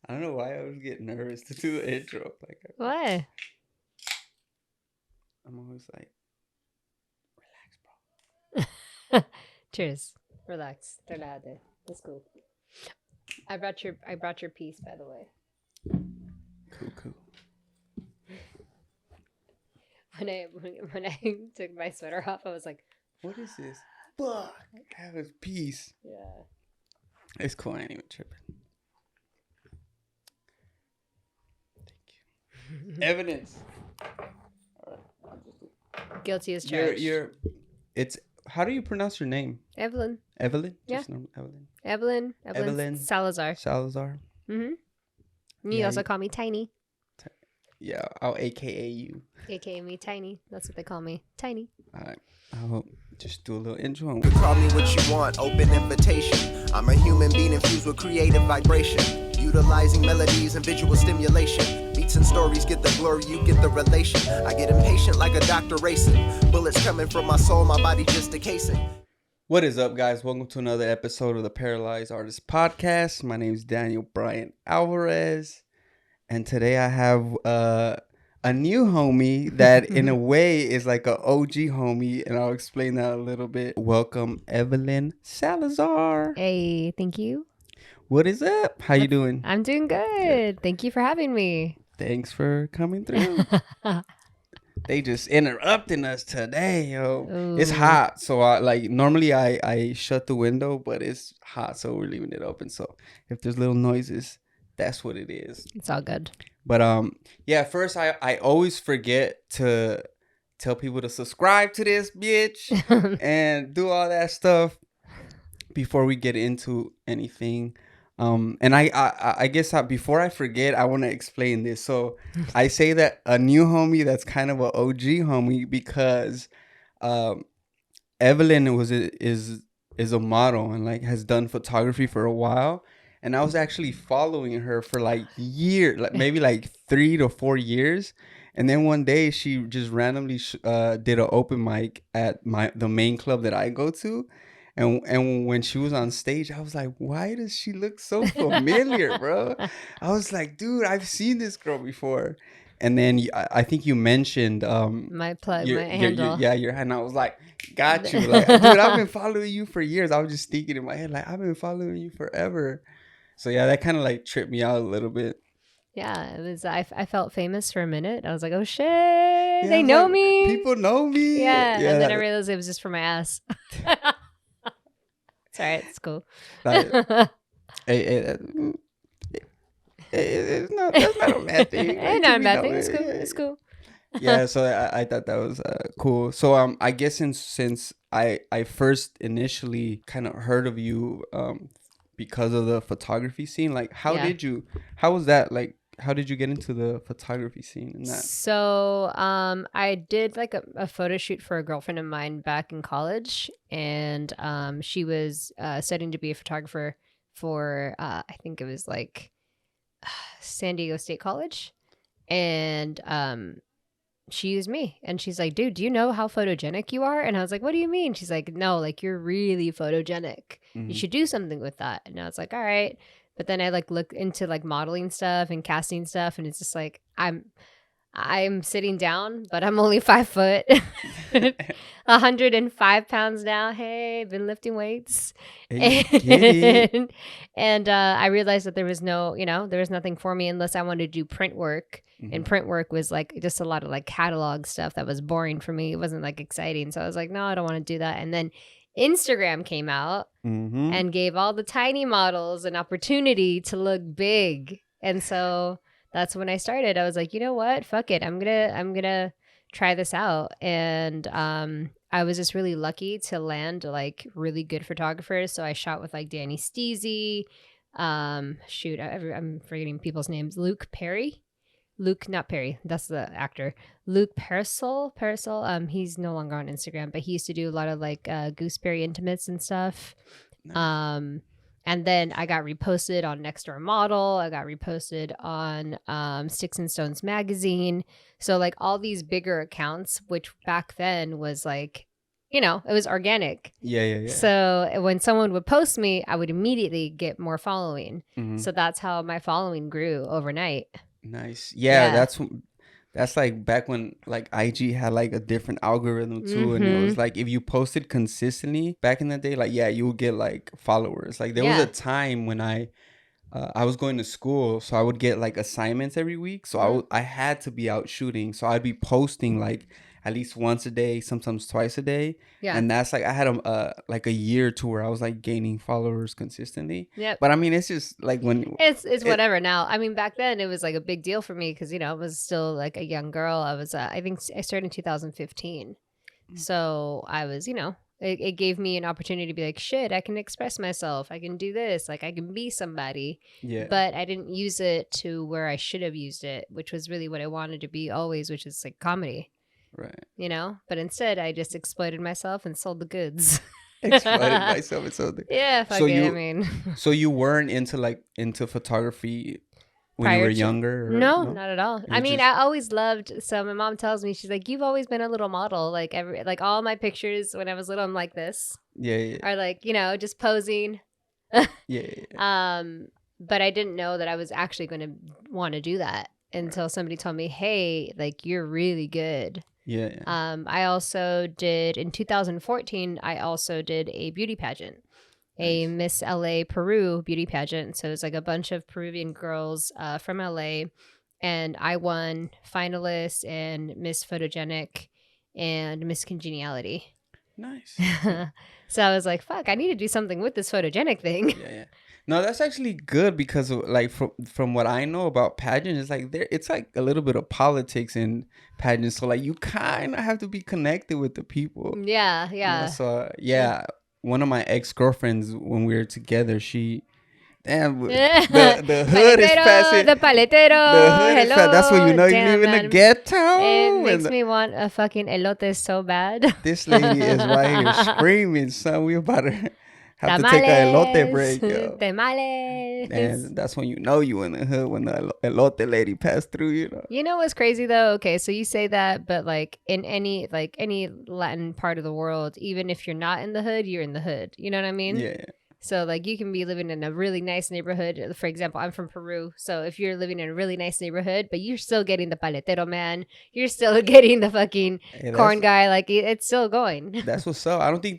I don't know why I always get nervous to do the intro. Why? I'm always like, Cheers. Relax. They're not there. That's cool. I brought your piece, by the way. cool. When I took my sweater off, I was like, What is this? Fuck. Have his peace. yeah. It's cool. I ain't even tripping. Thank you. Evidence. Guilty as charged. It's, how do you pronounce your name? Evelyn. Evelyn? Yeah. Just normal Evelyn. Evelyn Salazar. Salazar. Mm-hmm. You also call me Tiny. Yeah, I'll AKA you. AKA me Tiny. That's what they call me. Tiny. Alright. I'll just do a little intro. Call me what you want, open invitation. I'm a human being infused with creative vibration. Utilizing melodies and visual stimulation. Beats and stories get the glory, you get the relation. I get impatient like a doctor racing. Bullets coming from my soul, my body just a casing. What is up, guys? Welcome to another episode of the Paralyzed Artist Podcast. My name is Daniel Bryant Alvarez. And today I have a new homie that in a way is like an OG homie. And I'll explain that a little bit. Welcome, Evelyn Salazar. Hey, thank you. What is up? How you doing? I'm doing good. Thank you for having me. Thanks for coming through. They just interrupting us today, yo. Ooh. It's hot, so normally I shut the window, but it's hot, so we're leaving it open. So if there's little noises, that's what it is. It's all good. But yeah. First, I always forget to tell people to subscribe to this bitch and do all that stuff before we get into anything. And I guess before I forget, I want to explain this. So I say that a new homie that's kind of an OG homie because Evelyn is a model and like has done photography for a while. And I was actually following her for like years, like maybe like 3 to 4 years. And then one day she just randomly did an open mic at the main club that I go to. And when she was on stage, I was like, why does she look so familiar, bro? I was like, dude, I've seen this girl before. And then I think you mentioned my handle. Your hand. I was like, got you. Like, dude, I've been following you for years. I was just thinking in my head, like, I've been following you forever. So yeah, that kind of like tripped me out a little bit. Yeah, it was. I felt famous for a minute. I was like, oh shit, yeah, they know like, me. People know me. Yeah, and then I realized it was just for my ass. It's all right. It's cool. It's not. That's not a bad thing. It's not a bad thing. It's cool. It's cool. Yeah. So I thought that was cool. So I guess since I first initially kind of heard of you because of the photography scene, like how was that, like how did you get into the photography scene and that? So I did like a photo shoot for a girlfriend of mine back in college, and she was studying to be a photographer for I think it was like San Diego State College, and she used me, and she's like, dude, do you know how photogenic you are? And I was like, what do you mean? She's like, no, like you're really photogenic. You should do something with that. And I was like, all right. But then I like look into like modeling stuff and casting stuff, and it's just like I'm sitting down, but I'm only 5 foot, 105 pounds now. Hey, been lifting weights, and I realized that there was there was nothing for me unless I wanted to do print work. And print work was like just a lot of like catalog stuff that was boring for me. It wasn't like exciting, so I was like, no, I don't want to do that. And then Instagram came out and gave all the tiny models an opportunity to look big. And so that's when I started. I was like, you know what? Fuck it. I'm gonna try this out. And I was just really lucky to land like really good photographers. So I shot with like Danny Steezy. I'm forgetting people's names. Luke, not Perry. That's the actor. Luke Parasol. He's no longer on Instagram, but he used to do a lot of like Gooseberry Intimates and stuff. Nice. And then I got reposted on Next Door Model. I got reposted on Sticks and Stones magazine. So like all these bigger accounts, which back then was like it was organic. Yeah. So when someone would post me, I would immediately get more following. Mm-hmm. So that's how my following grew overnight. Nice. Yeah, that's like back when like IG had like a different algorithm too, and it was like if you posted consistently back in the day, like you would get like followers. Like there was a time when I was going to school, so I would get like assignments every week. So I had to be out shooting, so I'd be posting like at least once a day, sometimes twice a day. Yeah. And that's like I had like a year or two where I was like gaining followers consistently. Yeah. But I mean, it's just like when it's whatever now. I mean, back then it was like a big deal for me because I was still like a young girl. I was I think I started in 2015, so I was It gave me an opportunity to be like, shit, I can express myself. I can do this. Like, I can be somebody. Yeah. But I didn't use it to where I should have used it, which was really what I wanted to be always, which is like comedy. Right. But instead, I just exploited myself and sold the goods. Exploited myself and sold the goods. Yeah, fuck so it, So you weren't into photography when you were younger? No, not at all. I mean, I always loved. So my mom tells me, she's like, "You've always been a little model. Like all my pictures when I was little, I'm like this. Yeah. Or like just posing. Yeah. But I didn't know that I was actually going to want to do that until somebody told me, "Hey, like you're really good." Yeah. I also did in 2014. I also did a beauty pageant. A Miss LA Peru beauty pageant. So it was like a bunch of Peruvian girls from LA, and I won finalist and Miss Photogenic and Miss Congeniality. Nice. So I was like, fuck, I need to do something with this photogenic thing. Yeah. No, that's actually good because like from what I know about pageants, it's like a little bit of politics in pageants. So like you kind of have to be connected with the people. Yeah. So yeah. One of my ex-girlfriends, when we were together, the hood is passing. The paletero. Hello. That's when you know you live in the ghetto. It makes me want a fucking elote so bad. This lady is right here screaming, son. We about to have to take a elote break, yo. Tamales. And that's when you know you in the hood, when the elote lady passed through, You know what's crazy though? Okay, so you say that, but like in any Latin part of the world, even if you're not in the hood, you're in the hood. You know what I mean? Yeah. So like you can be living in a really nice neighborhood. For example, I'm from Peru. So if you're living in a really nice neighborhood, but you're still getting the paletero man, you're still getting the fucking corn guy, like it's still going. That's what's up. I don't think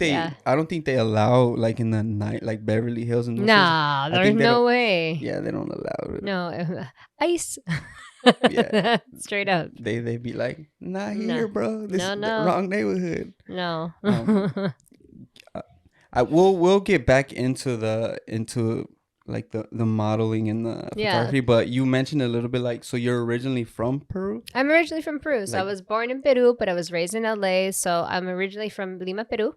they allow like in the night, like Beverly Hills and those Nah, there's no way. Yeah, they don't allow it. No, ice. Yeah. Straight up. They be like, not here, bro. This is the wrong neighborhood. No. We'll get back into the modeling and the photography, but you mentioned a little bit like, so you're originally from Peru? I'm originally from Peru. So I was born in Peru, but I was raised in LA. So I'm originally from Lima, Peru.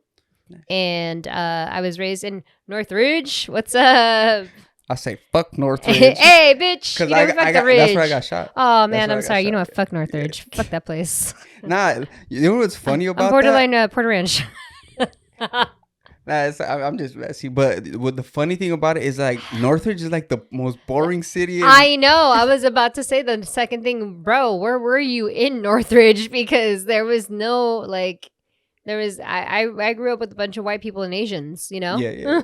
Nice. And I was raised in Northridge. What's up? I say fuck Northridge. Hey, bitch. You never fucked the Ridge. That's where I got shot. Oh, man, I'm sorry. You know what? Fuck Northridge. Yeah. Fuck that place. Nah, you know what's funny about I'm borderline Puerto Ranch. Nah, I'm just messy. But what the funny thing about it is like Northridge is like the most boring city. I know. I was about to say the second thing, bro. Where were you in Northridge? Because there was no like, I grew up with a bunch of white people and Asians. Yeah.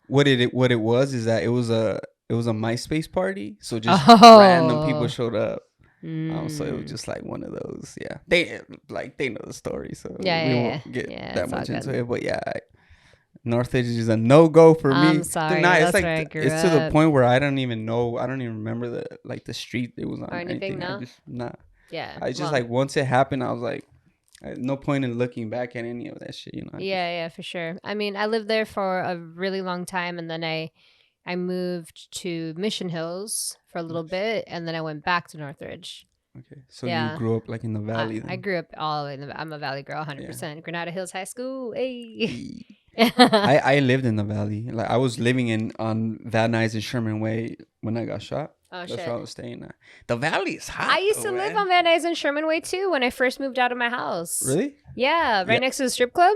What it was is that it was a MySpace party. So just random people showed up. So it was just like one of those. Yeah, they know the story. So we won't get that much into it. But yeah. Northridge is a no-go for me. I'm sorry. That's where I grew up. To the point where I don't even remember the street it was on. Or anything, no? Yeah. I just like once it happened, I was like, no point in looking back at any of that shit, Yeah, for sure. I mean, I lived there for a really long time, and then I moved to Mission Hills for a little bit, and then I went back to Northridge. Okay, so you grew up like in the valley. I grew up all in I'm a valley girl, 100%. Granada Hills High School. Hey. I lived in the valley. Like I was living on Van Nuys and Sherman Way when I got shot. Oh, That's where I was staying at. The valley is hot. I used to live on Van Nuys and Sherman Way too when I first moved out of my house. Really? Yeah, next to the strip club.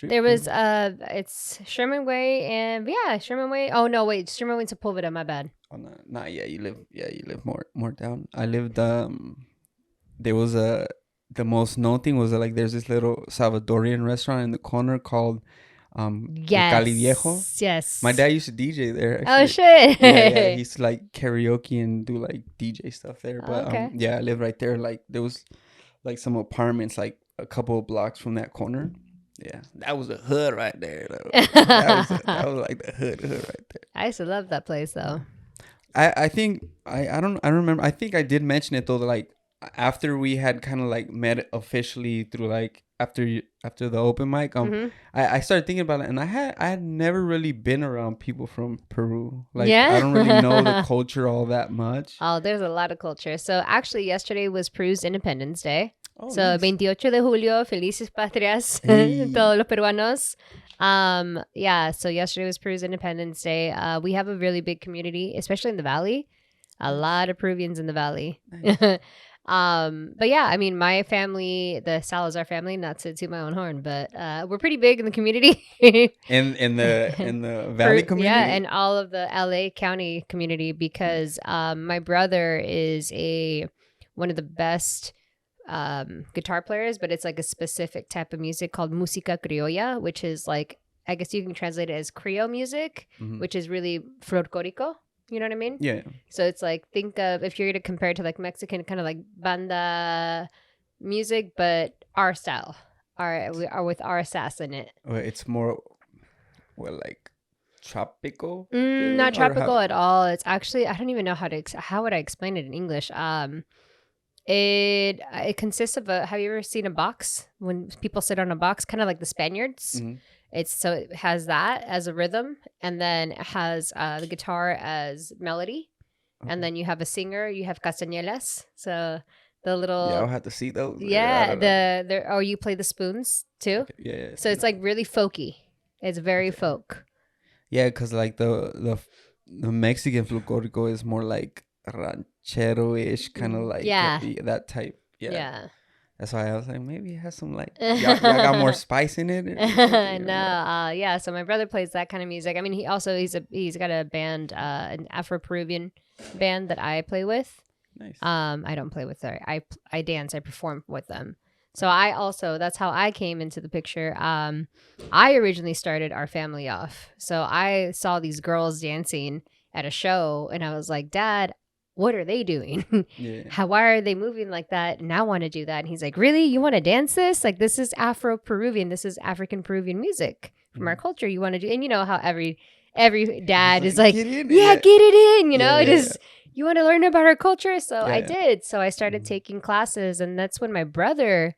There was it's Sherman Way and Sherman Way. Oh no, wait, Sherman Way to Sepulveda. My bad. Oh no, you live more down. I lived there was a the most known thing was that, like, there's this little Salvadorian restaurant in the corner called El Cali Viejo. Yes. My dad used to DJ there. Oh, Actually. shit. Yeah. He used to like karaoke and do like DJ stuff there. But Okay. yeah, I live right there. Like there was like some apartments like a couple of blocks from that corner. Yeah, that was the hood right there. That was like the hood right there. I used to love that place though. I think I don't remember. I think I did mention it though. That, like, after we had kind of like met officially through like after the open mic, I started thinking about it, and I had never really been around people from Peru. Like, Yeah? I don't really know the culture all that much. Oh, there's a lot of culture. So actually, yesterday was Peru's Independence Day. Oh, So nice. 28 de julio, felices patrias, Hey. todos los peruanos. Yeah, so yesterday was Peru's Independence Day. We have a really big community, especially in the valley. A lot of Peruvians in the valley. Nice. But yeah, I mean, my family, the Salazar family, not to toot my own horn, but we're pretty big in the community. in the valley community. Yeah, and all of the LA County community, because my brother is one of the best guitar players, but it's like a specific type of music called música criolla, which is like, I guess you can translate it as Creole music, which is really folclórico. You know what I mean? Yeah. So it's like, think of, if you're going to compare it to like Mexican kind of like banda music, but our style, we are with our sass in it. Well, it's more, well, like tropical. Not tropical at all. It's actually, I don't even know how would I explain it in English? It consists of have you ever seen a box when people sit on a box, kind of like the Spaniards? It has that as a rhythm, and then it has the guitar as melody, and then you have a singer. You have castañuelas, so the little. Yeah, I'll have to see those. Yeah, you play the spoons too. Okay, yeah. So it's like really folky. It's very folk. Yeah, because like the Mexican folklorico is more like ranchero-ish, kind of like that type. Yeah. That's why I was like, maybe it has some like y'all got more spice in it. No, yeah. So my brother plays that kind of music. I mean, he's got a band, an Afro-Peruvian band that I play with. Nice. I don't play with her. I dance. I perform with them. So that's how I came into the picture. I originally started our family off. So I saw these girls dancing at a show, and I was like, Dad, what are they doing? Why are they moving like that? And I want to do that. And he's like, really? You want to dance this? Like, this is Afro-Peruvian. This is African Peruvian music from our culture. You want to do, and you know how every dad is like, get it in, you know, you want to learn about our culture. So I did. So I started taking classes, and that's when my brother,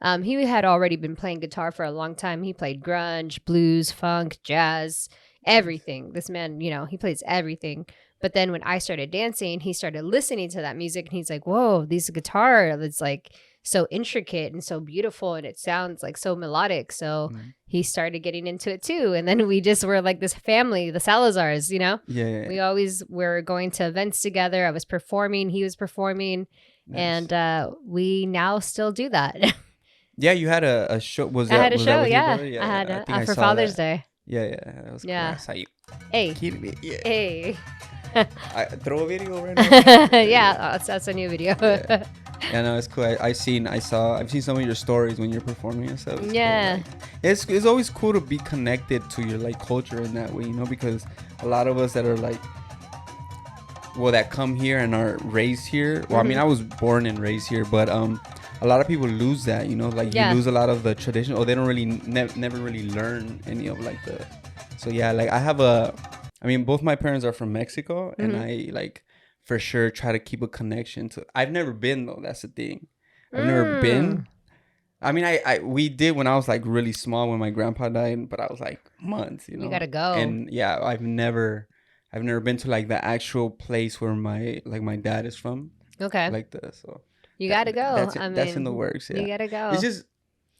he had already been playing guitar for a long time. He played grunge, blues, funk, jazz, everything. This man, you know, he plays everything. But then when I started dancing, he started listening to that music, and he's like, whoa, this guitar that's like so intricate and so beautiful, and it sounds like so melodic. So he started getting into it too. And then we just were like this family, the Salazars, you know? Yeah. We always were going to events together. I was performing, he was performing. Nice. And we now still do that. Yeah, you had a show. I had a show, yeah. I had for Father's Day. Yeah. That was cool. I saw you. Hey. Yeah. Hey. I throw a video right now. Yeah, that's a new video. Yeah, no, it's cool. I've seen some of your stories when you're performing and stuff. Yeah. Cool. Like, it's always cool to be connected to your like culture in that way, you know, because a lot of us that are like, well, that come here and are raised here. Well, I mean, I was born and raised here, but a lot of people lose that, you know, like you lose a lot of the tradition, or they don't really never really learn any of like the. So yeah, like I mean, both my parents are from Mexico, and I like for sure try to keep a connection to. I've never been though. That's the thing. I've never been. I mean, we did when I was like really small when my grandpa died, but I was like months, you know. You gotta go. And yeah, I've never been to like the actual place where my dad is from. Okay. Like this, so. You gotta go. That's in the works. Yeah. You gotta go. It's just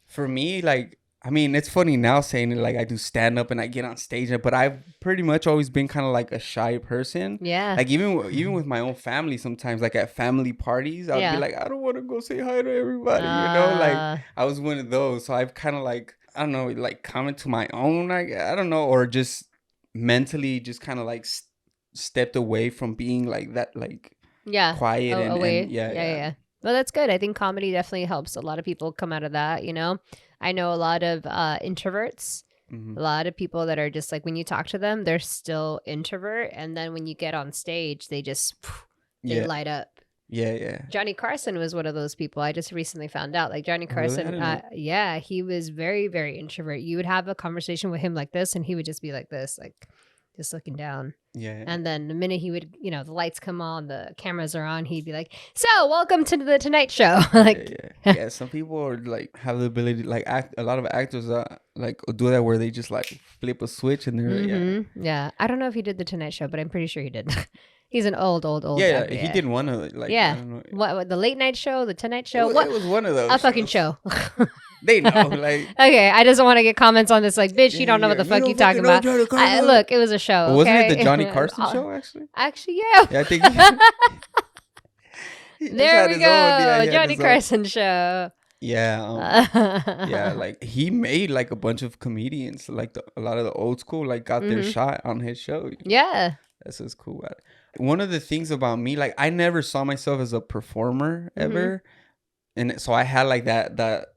for me, like. I mean, it's funny now saying it, like I do stand up and I get on stage, but I've pretty much always been kind of like a shy person. Yeah. Like even with my own family, sometimes like at family parties, I'll be like, I don't want to go say hi to everybody, you know? Like I was one of those, so I've kind of like, I don't know, like come into my own, like I don't know, or just mentally just kind of like stepped away from being like that, like quiet and away. Yeah. Well, that's good. I think comedy definitely helps a lot of people come out of that, you know? I know a lot of introverts, a lot of people that are just like, when you talk to them, they're still introvert. And then when you get on stage, they just, they light up. Yeah. Johnny Carson was one of those people. I just recently found out. Like Johnny Carson, really? he was very, very introvert. You would have a conversation with him like this, and he would just be like this, like just looking down. Yeah. And then the minute he would, you know, the lights come on, the cameras are on, he'd be like, "So, welcome to the Tonight Show." Like, yeah. Some people are like have the ability, like a lot of actors like do that where they just like flip a switch and they're yeah. I don't know if he did the Tonight Show, but I'm pretty sure he did. He's an old. Yeah, he did one of it. Like, yeah. I don't know. What the Late Night Show, the Tonight Show? It was one of those. A fucking show. They know, like. Okay, I just want to get comments on this. Like, bitch, you don't know what the fuck you talking about. Look, it was a show. Wasn't it the Johnny Carson show? Actually, yeah. Yeah, I think. There we go, Johnny Carson show. Yeah, like he made like a bunch of comedians, like a lot of the old school, like got their shot on his show. You know? Yeah, that's what's cool about it. One of the things about me, like I never saw myself as a performer ever, and so I had like that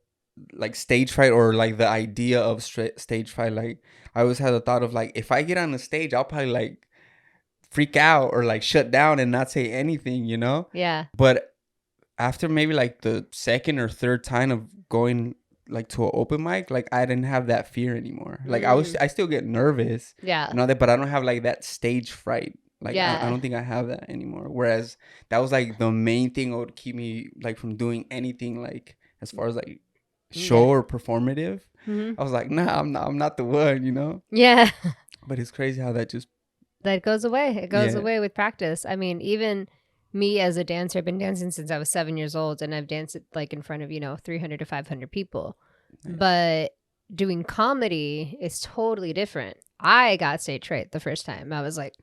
like stage fright, or like the idea of stage fright. Like I always had the thought of like, if I get on the stage, I'll probably like freak out or like shut down and not say anything, you know? Yeah. But after maybe like the second or third time of going like to an open mic, like I didn't have that fear anymore. Like I still get nervous, yeah, and all that, but I don't have like that stage fright. Like yeah. I don't think I have that anymore. Whereas that was like the main thing that would keep me like from doing anything like as far as like show or performative. I was like, nah, I'm not the one, you know? Yeah. But it's crazy how that goes away. It goes away with practice. I mean, even me as a dancer, I've been dancing since I was 7 years old, and I've danced like in front of, 300 to 500 people. Nice. But doing comedy is totally different. I got stage fright the first time. I was like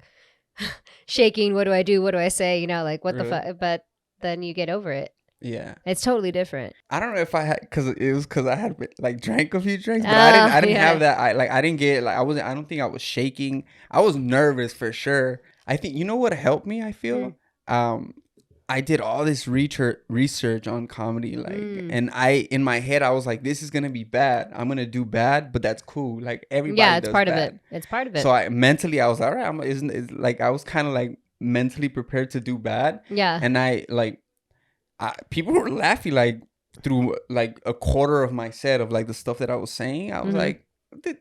shaking. What do I do? What do I say? Like what the fuck? But then you get over it. Yeah, it's totally different. I don't know if I had, because I had like drank a few drinks, but I didn't have that. I didn't get like I don't think I was shaking. I was nervous for sure. I think what helped me. I feel I did all this research on comedy, and in my head I was like, this is gonna be bad. I'm gonna do bad, but that's cool. Like everybody, it's part of it. It's part of it. So I was all right. I was kind of like mentally prepared to do bad. Yeah, and people were laughing like through like a quarter of my set of like the stuff that I was saying. I was like,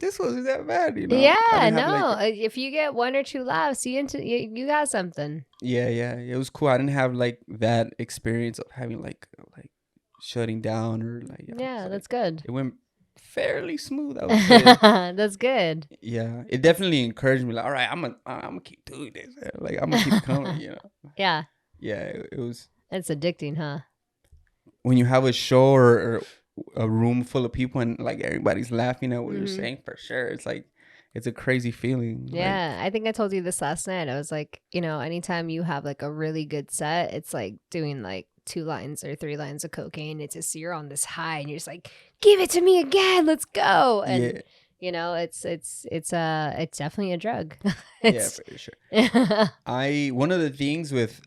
this wasn't that bad, Yeah, no. If you get 1 or 2 laughs, you got something. Yeah, it was cool. I didn't have like that experience of having like shutting down or like. Yeah, that's good. It went fairly smooth. I would say. That's good. Yeah, it definitely encouraged me. Like, all right, I'm gonna keep doing this. Like, I'm gonna keep coming. Yeah. Yeah, it was. It's addicting, huh? When you have a show or a room full of people and like everybody's laughing at what you're saying, for sure, it's like it's a crazy feeling. Yeah, I think I told you this last night. I was like, anytime you have like a really good set, it's like doing like 2 lines or 3 lines of cocaine. It's just you're on this high and you're just like, give it to me again, let's go. And it's definitely a drug. Yeah, for sure. One of the things with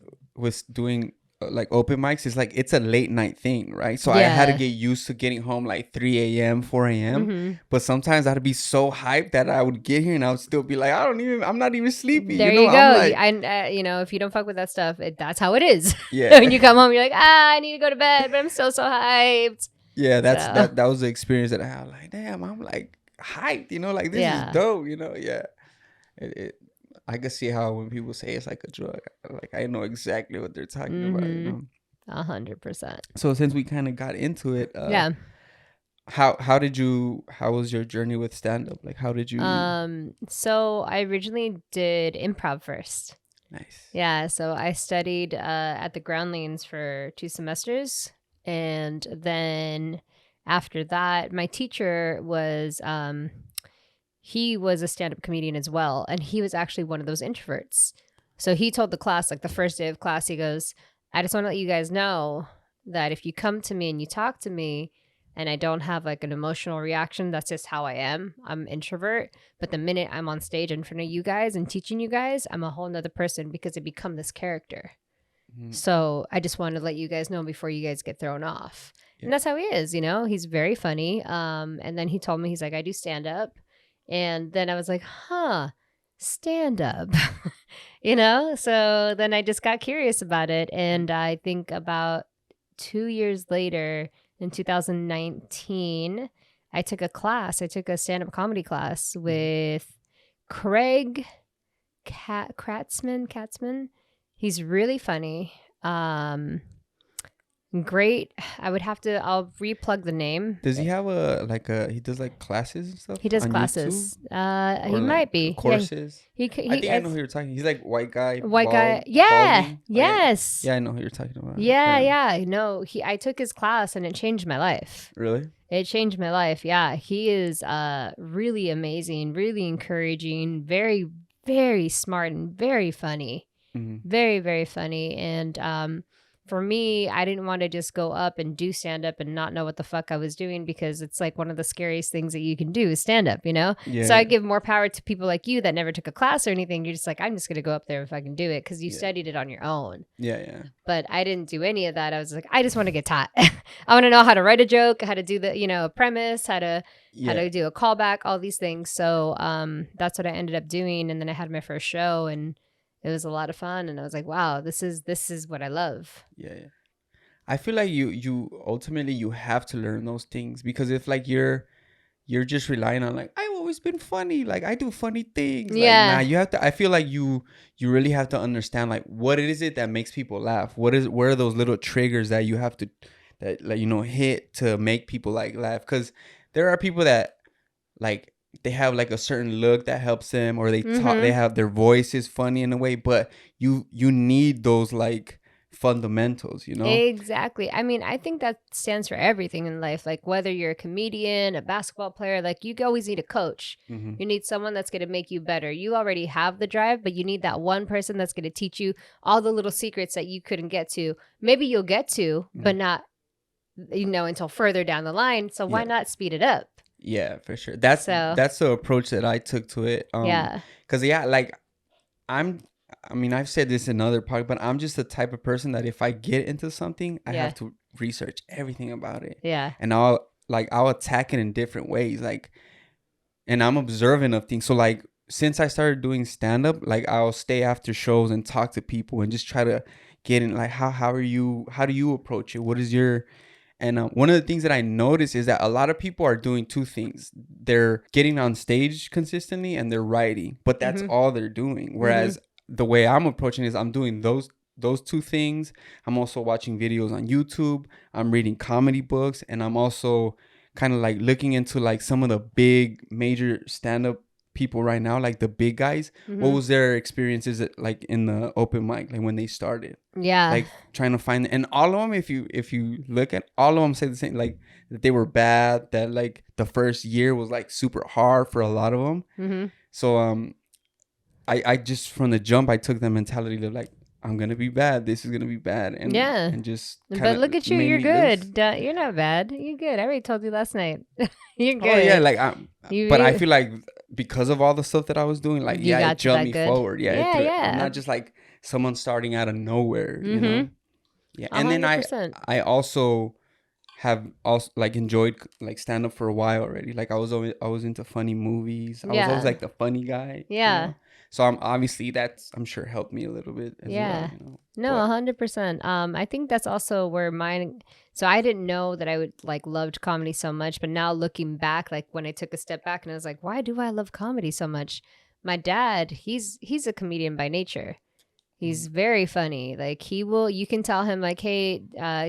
doing like open mics is like it's a late night thing, right? So I had to get used to getting home like 3 a.m 4 a.m but sometimes I'd be so hyped that I would get here and I would still be like, I'm not even sleepy. There you go. If you don't fuck with that stuff, that's how it is. Yeah. When you come home, you're like, I need to go to bed, but I'm still so hyped. Yeah, that was the experience that I had. Like, damn, I'm like hyped, like this is dope, Yeah. I can see how when people say it's like a drug, like I know exactly what they're talking about. 100%. So since we kind of got into it, how was your journey with stand-up? Like, how did you? So I originally did improv first. Nice. Yeah. So I studied at the Groundlings for 2 semesters, and then after that, my teacher was he was a stand-up comedian as well, and he was actually one of those introverts. So he told the class, like the first day of class, he goes, I just want to let you guys know that if you come to me and you talk to me and I don't have like an emotional reaction, that's just how I am. I'm introvert. But the minute I'm on stage in front of you guys and teaching you guys, I'm a whole nother person because I become this character. So I just wanted to let you guys know before you guys get thrown off. Yeah. And that's how he is, you know, he's very funny. And then he told me, he's like, I do stand up. And then I was like, stand up, you know? So then I just got curious about it. And I think about 2 years later in 2019, I took a stand-up comedy class with Craig Katzman. He's really funny. Great. I'll replug the name. Does he have he does like classes and stuff? He does on classes. YouTube? He Or, might be. Courses. Yeah, I think I know who you're talking. He's like white guy. Yeah. Balding. Yes. Yeah, I know who you're talking about. Yeah. No, I took his class and it changed my life. Really? It changed my life. Yeah. He is really amazing, really encouraging, very, very smart and very funny. Mm-hmm. Very, very funny. And for me, I didn't want to just go up and do stand up and not know what the fuck I was doing, because it's like one of the scariest things that you can do is stand up, you know? Yeah. So I give more power to people like you that never took a class or anything. You're just like, I'm just going to go up there if I can do it, because you studied it on your own. Yeah. But I didn't do any of that. I was like, I just want to get taught. I want to know how to write a joke, how to do the, a premise, how to do a callback, all these things. So that's what I ended up doing. And then I had my first show, and it was a lot of fun, and I was like, wow, this is what I love. Yeah. I feel like you ultimately you have to learn those things, because if like you're just relying on like, I've always been funny, like I do funny things. Yeah. Like, nah, you have to. I feel like you really have to understand like what is it that makes people laugh. Where are those little triggers that you have to hit to make people like laugh? Because there are people that like, they have like a certain look that helps them, or they talk, they have their voice is funny in a way, but you need those like fundamentals, you know? Exactly. I mean, I think that stands for everything in life. Like whether you're a comedian, a basketball player, like you always need a coach. You need someone that's going to make you better. You already have the drive, but you need that one person that's going to teach you all the little secrets that you couldn't get to. Maybe you'll get to, but not, until further down the line. So why not speed it up? Yeah, for sure. That's the approach that I took to it. Because like I've said this in other podcasts, but I'm just the type of person that if I get into something, I have to research everything about it. Yeah. And I'll attack it in different ways. Like, and I'm observant of things. So like, since I started doing stand up, like I'll stay after shows and talk to people and just try to get in like, how do you approach it? What is your... And one of the things that I noticed is that a lot of people are doing two things. They're getting on stage consistently and they're writing, but that's all they're doing. Whereas the way I'm approaching is I'm doing those two things. I'm also watching videos on YouTube. I'm reading comedy books, and I'm also kind of like looking into like some of the big major stand-up people right now, like the big guys. What was their experiences like in the open mic, like when they started? Like trying to find, and all of them, if you look at all of them, say the same, like that they were bad, that like the first year was like super hard for a lot of them. So I just from the jump I took the mentality of like, I'm gonna be bad, this is gonna be bad, and just but look at you, you're good. You're not bad, you're good. I already told you last night. You're good. Oh yeah, like but I feel like because of all the stuff that I was doing, like it jumped me forward. I'm not just like someone starting out of nowhere, you know. Yeah. 100%. And then I also have like enjoyed like stand up for a while already. Like I was into funny movies. I was always like the funny guy. Yeah. You know? So obviously that's, I'm sure, helped me a little bit as well. You know? No, 100%. I think that's also where mine. So I didn't know that I would like loved comedy so much, but now looking back, like when I took a step back and I was like, why do I love comedy so much? My dad, he's a comedian by nature. He's very funny. Like you can tell him like, hey,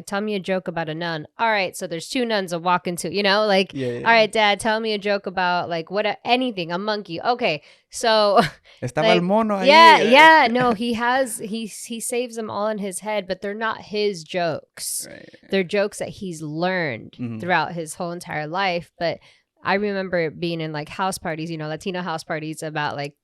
tell me a joke about a nun. All right. So there's two nuns that walk into, like, all right, Dad, tell me a joke about like anything, a monkey. Okay. So estaba el mono ahí. Yeah. No, he saves them all in his head, but they're not his jokes. Right. They're jokes that he's learned throughout his whole entire life. But I remember being in like house parties, Latino house parties about like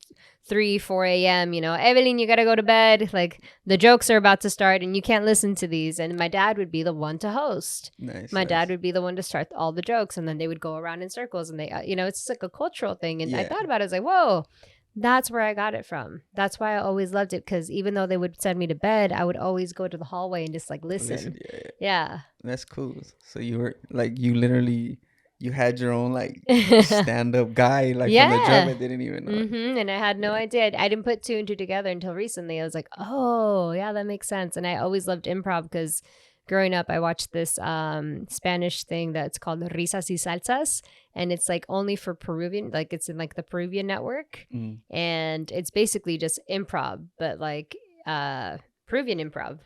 3-4 a.m. Evelyn, you gotta go to bed. Like the jokes are about to start and you can't listen to these. And my dad would be the one to host. My dad would be the one to start all the jokes, and then they would go around in circles, and they, it's like a cultural thing. And I thought about it, I was like, whoa, That's where I got it from. That's why I always loved it, because even though they would send me to bed, I would always go to the hallway and just like listen. Yeah. That's cool. So you were like, you literally, you had your own like stand-up guy like from the jump. I didn't even know. And I had no idea. I didn't put 2 and 2 together until recently. I was like, oh yeah, that makes sense. And I always loved improv because growing up, I watched this Spanish thing that's called Risas y Salsas, and it's like only for Peruvian, like it's in like the Peruvian network, and it's basically just improv, but like Peruvian improv.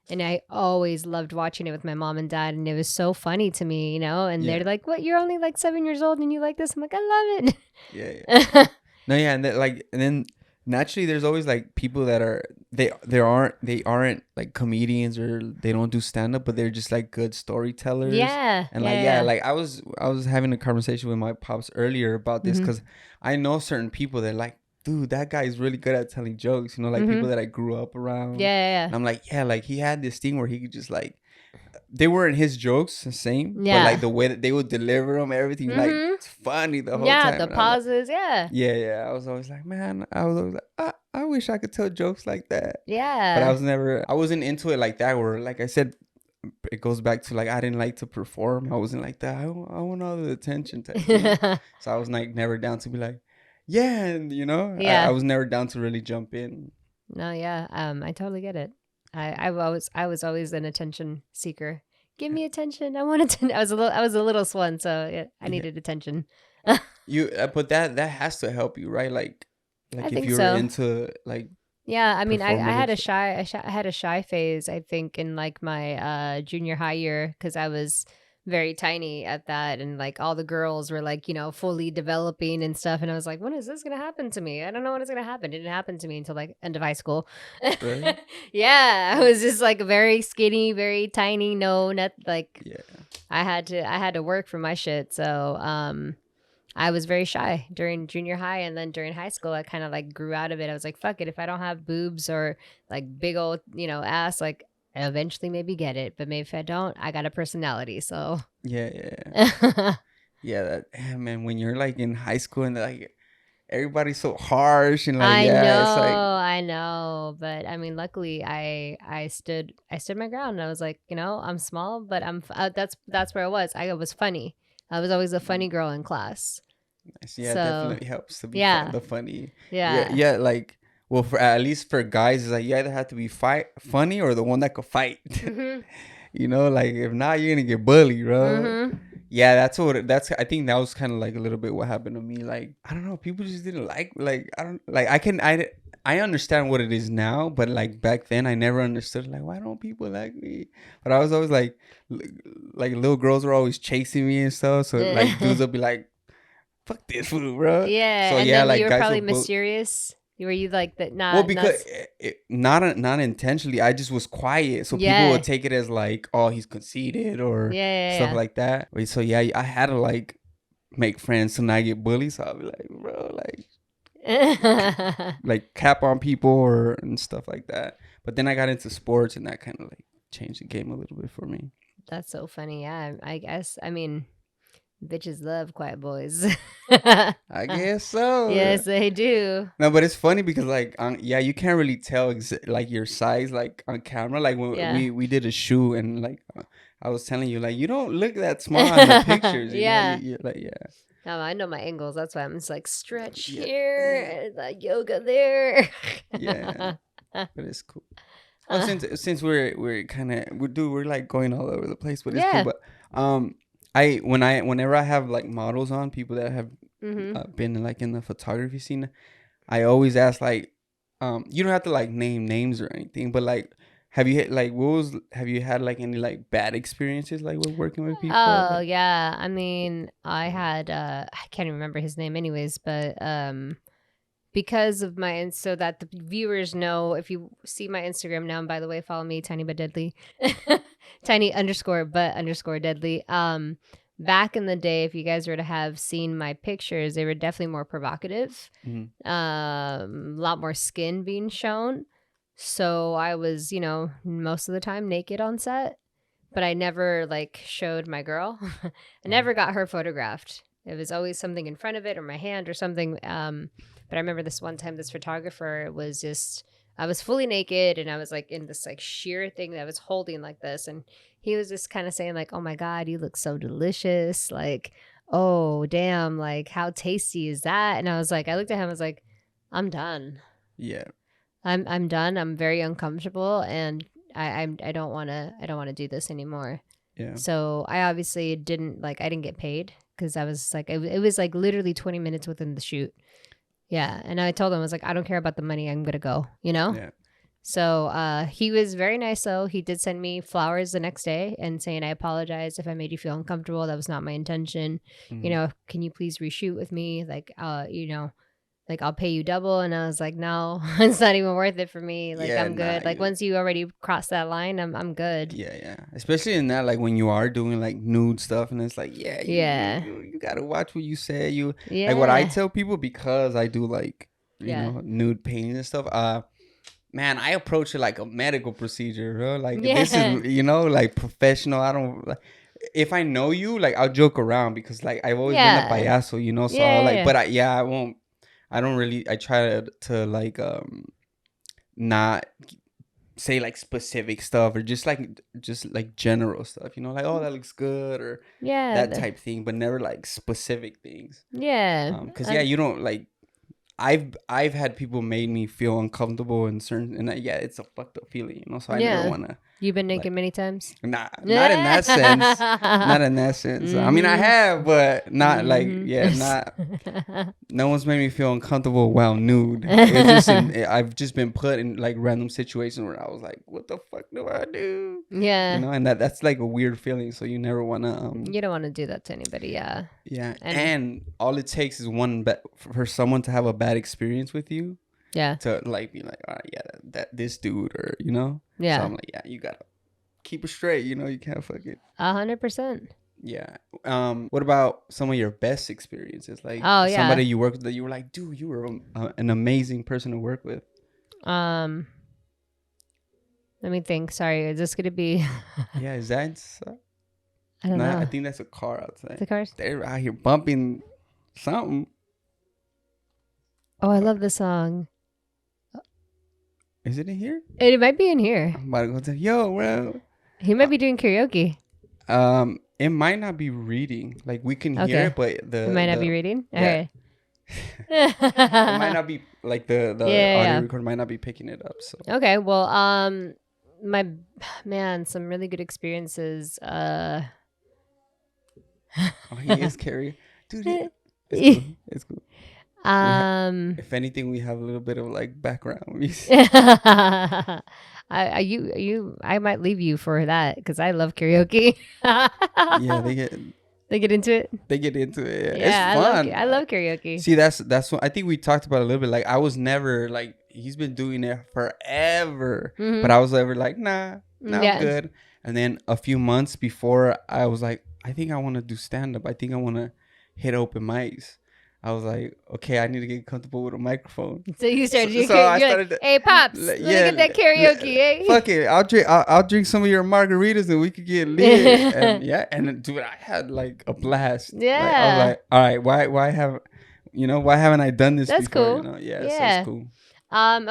And I always loved watching it with my mom and dad, and it was so funny to me, you know. And they're like, "What? You're only like 7 years old and you like this?" I'm like, "I love it." No, yeah, and then naturally, there's always like people that are they aren't like comedians, or they don't do stand up, but they're just like good storytellers. And like I was having a conversation with my pops earlier about this, because I know certain people that like, dude, that guy is really good at telling jokes, you know, like people that I grew up around. And I'm like, yeah, like he had this thing where he could just like, they weren't his jokes the same, but like the way that they would deliver them, everything, like it's funny the whole time. The pauses, like, I was always like, man, I was always like, I wish I could tell jokes like that. But I wasn't into it like that, where like I said, it goes back to like, I didn't like to perform. I wasn't like that. I want all the attention type thing. So I was like never down to be like, yeah, and you know, I was never down to really jump in. No, I totally get it. I was always an attention seeker. Give me attention. I want attention. I was a little swan, so I needed attention. But that has to help you, right? Like if you were into like. Yeah, I mean, I had a shy phase, I think, in like my junior high year, because I was very tiny at that, and like all the girls were like, you know, fully developing and stuff, and I was like, when is this gonna happen to me? I don't know when it's gonna happen. It didn't happen to me until like end of high school. Really? I was just like very skinny, very tiny, I had to work for my shit. So I was very shy during junior high, and then during high school I kind of like grew out of it. I was like, fuck it, if I don't have boobs or like big old, you know, ass, like I'll eventually maybe get it, but maybe if I don't, I got a personality. So that man, when you're like in high school and like everybody's so harsh and like I know, but I mean, luckily I stood my ground, and I was like, you know, I'm small, but I'm that's where I was funny. I was always a funny girl in class. Yeah, so, it definitely helps to be the funny. Like, well, for at least for guys, it's like you either have to be funny or the one that could fight. You know, like if not, you're gonna get bullied, bro. Yeah, that's I think that was kind of like a little bit what happened to me. Like, I don't know, people just didn't I understand what it is now, but like back then I never understood, like, why don't people like me? But I was always like little girls were always chasing me and stuff, so like dudes would be like, fuck this fool, bro. So and then like you were probably mysterious. Were you like that? Well, because not intentionally. I just was quiet, so people would take it as like, oh, he's conceited or stuff like that. So I had to like make friends to not get bullied. So I'll be like, bro, like cap on people and stuff like that. But then I got into sports, and that kind of like changed the game a little bit for me. That's so funny. Yeah, I guess. I mean, bitches love quiet boys. I guess so. Yes, they do. No, but it's funny because like you can't really tell like your size like on camera. Like when we did a shoot, and like I was telling you, like, you don't look that small in the pictures. You know? You're like No, I know my angles. That's why I'm just like stretch here, like yoga there. But it's cool. Well, since we're kind of we're like going all over the place, but it's cool. But whenever I have like models on, people that have been like in the photography scene, I always ask like, you don't have to like name names or anything, but like, have you had like any like bad experiences like with working with people? Oh yeah, I mean, I had I can't even remember his name anyways, but because of so that the viewers know, if you see my Instagram now, and by the way, follow me, tiny but deadly, tiny_but_deadly. Back in the day, if you guys were to have seen my pictures, they were definitely more provocative. A lot more skin being shown. So I was, you know, most of the time naked on set, but I never like showed my girl. I never got her photographed. It was always something in front of it or my hand or something. But I remember this one time, this photographer was I was fully naked and I was like in this like sheer thing that I was holding like this. And he was just kind of saying like, oh my God, you look so delicious. Like, oh, damn, like how tasty is that? And I was like, I looked at him, I was like, I'm done. Yeah. I'm done. I'm very uncomfortable and I don't want to do this anymore. Yeah. So I obviously I didn't get paid because I was like, it was like literally 20 minutes within the shoot. Yeah. And I told him, I was like, I don't care about the money. I'm going to go, you know? Yeah. So he was very nice though. He did send me flowers the next day and saying, I apologize if I made you feel uncomfortable. That was not my intention. Mhm. You know, can you please reshoot with me? Like, you know, like I'll pay you double. And I was like, no, it's not even worth it for me. Like Yeah, I'm good. nah, Like once you already cross that line, I'm good. Yeah, yeah. Especially in that, like when you are doing like nude stuff, and it's like, yeah, you gotta watch what you say. You like what I tell people because I do like you know nude painting and stuff. Man, I approach it like a medical procedure, bro. Like this is you know like professional. I don't like. If I know you, like I'll joke around because like I've always been a payaso, you know. So I'll, like, but I won't. I don't really. I try to like not say like specific stuff or just like general stuff, you know, like, oh, that looks good or that type thing, but never like specific things. Because you don't like I've had people made me feel uncomfortable in certain, and it's a fucked up feeling, you know. So I never want to. You've been naked many times? Nah, not in that sense. Not in that sense. Mm-hmm. I mean, I have, but not like, not. No one's made me feel uncomfortable while nude. It's just I've just been put in like random situations where I was like, what the fuck do I do? Yeah. You know, and that's like a weird feeling. So you never want to. You don't want to do that to anybody. Yeah. Yeah. And all it takes is for someone to have a bad experience with you. Yeah. To like be like, all right, that this dude, or you know. Yeah. So I'm like, you gotta keep it straight. You know, you can't fuck it. 100%. Yeah. What about some of your best experiences? Like, somebody you worked with that you were like, dude, you were an amazing person to work with. Let me think. Sorry, is this gonna be? Yeah, is that? I don't know. I think that's a car outside. The cars? They're out here bumping something. Oh, I love this song. Is it in here? It might be in here. I'm about to go to bro. He might be doing karaoke. It might not be reading. Like we can hear it, but it might not be reading. Yeah. Okay. It might not be like the audio recorder might not be picking it up. So okay, well, some really good experiences. Oh, he is Carrie, dude. It's cool. If anything, we have a little bit of like background music. I might leave you for that because I love karaoke. Yeah, they get into it. They get into it. Yeah, it's fun. I love karaoke. See, that's what I think we talked about a little bit. Like I was never like, he's been doing it forever, but I was never like, nah, I'm good. And then a few months before, I was like, I think I want to do stand up. I think I want to hit open mics. I was like, okay, I need to get comfortable with a microphone. So you started. I started. Like, hey, pops, let me get that karaoke. Eh? Fuck it, I'll drink some of your margaritas and we could get lit. And dude, I had like a blast. Yeah. Like, I was like, all right, why haven't I done this That's before? cool. You know? Yeah, so it's cool.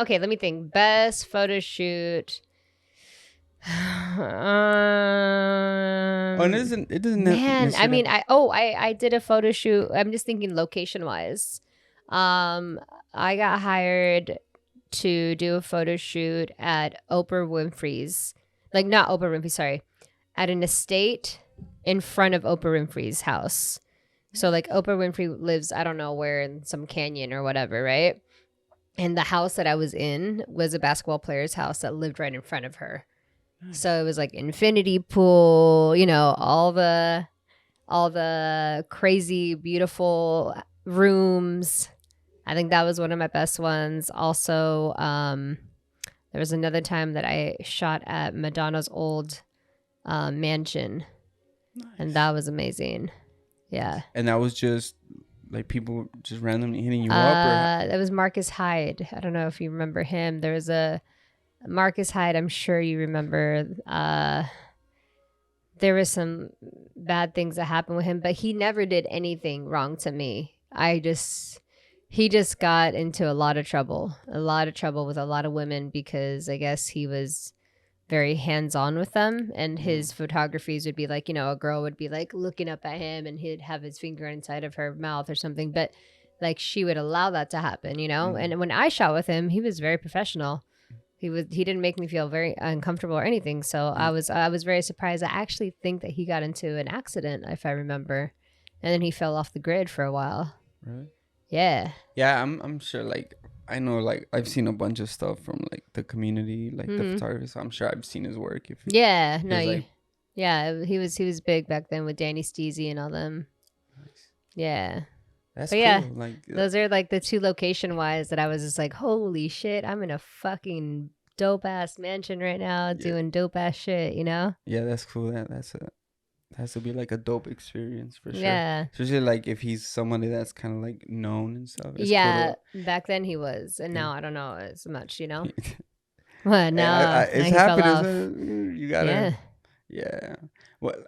Okay, let me think. Best photo shoot. It doesn't. Man, I mean, I did a photo shoot. I'm just thinking location wise. I got hired to do a photo shoot at Oprah Winfrey's, like not Oprah Winfrey, sorry, at an estate in front of Oprah Winfrey's house. So like Oprah Winfrey lives, I don't know where, in some canyon or whatever, right? And the house that I was in was a basketball player's house that lived right in front of her. So it was like infinity pool, you know, all the crazy, beautiful rooms. I think that was one of my best ones. Also, there was another time that I shot at Madonna's old mansion. Nice. And that was amazing. Yeah. And that was just like people just randomly hitting you up? Or? That was Marcus Hyde. I don't know if you remember him. There was a Marcus Hyde, I'm sure you remember. There was some bad things that happened with him, but he never did anything wrong to me. he just got into a lot of trouble with a lot of women because I guess he was very hands-on with them, and his photographies would be like, you know, a girl would be like looking up at him and he'd have his finger inside of her mouth or something, but like she would allow that to happen, you know. And when I shot with him, he was very professional. He didn't make me feel very uncomfortable or anything, so I was very surprised. I actually think that he got into an accident, if I remember, and then he fell off the grid for a while. Really? Yeah. Yeah, I'm sure, like, I know, like, I've seen a bunch of stuff from, like, the community, like, the photography, so I'm sure I've seen his work. Yeah, no, like, yeah, he was big back then with Danny Steezy and all them. nice. Yeah. That's but cool. yeah, Like, those are, like, the two location-wise that I was just like, holy shit, I'm in a fucking dope-ass mansion right now doing dope-ass shit, you know? Yeah, that's cool. That has to be like a dope experience for sure. Yeah. Especially like if he's somebody that's kind of like known and stuff. It's Yeah, cool back then he was, and now I don't know as much, you know. to... What now? it's he fell off. happening. You gotta. Yeah. What?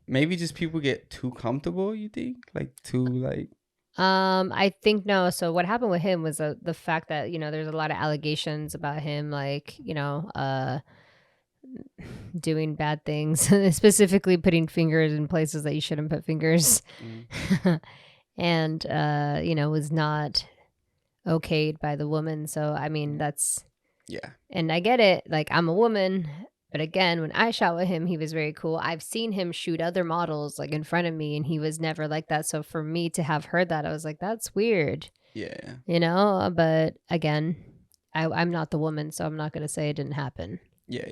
Maybe just people get too comfortable. You think like too like. I think no. So what happened with him was the fact that, you know, there's a lot of allegations about him, like, you know, doing bad things, specifically putting fingers in places that you shouldn't put fingers, and you know, was not okayed by the woman. So I mean, that's and I get it. Like, I'm a woman. But again, when I shot with him, he was very cool. I've seen him shoot other models like in front of me, and he was never like that. So for me to have heard that, I was like, that's weird. Yeah. You know, but again, I'm not the woman, so I'm not going to say it didn't happen. Yeah.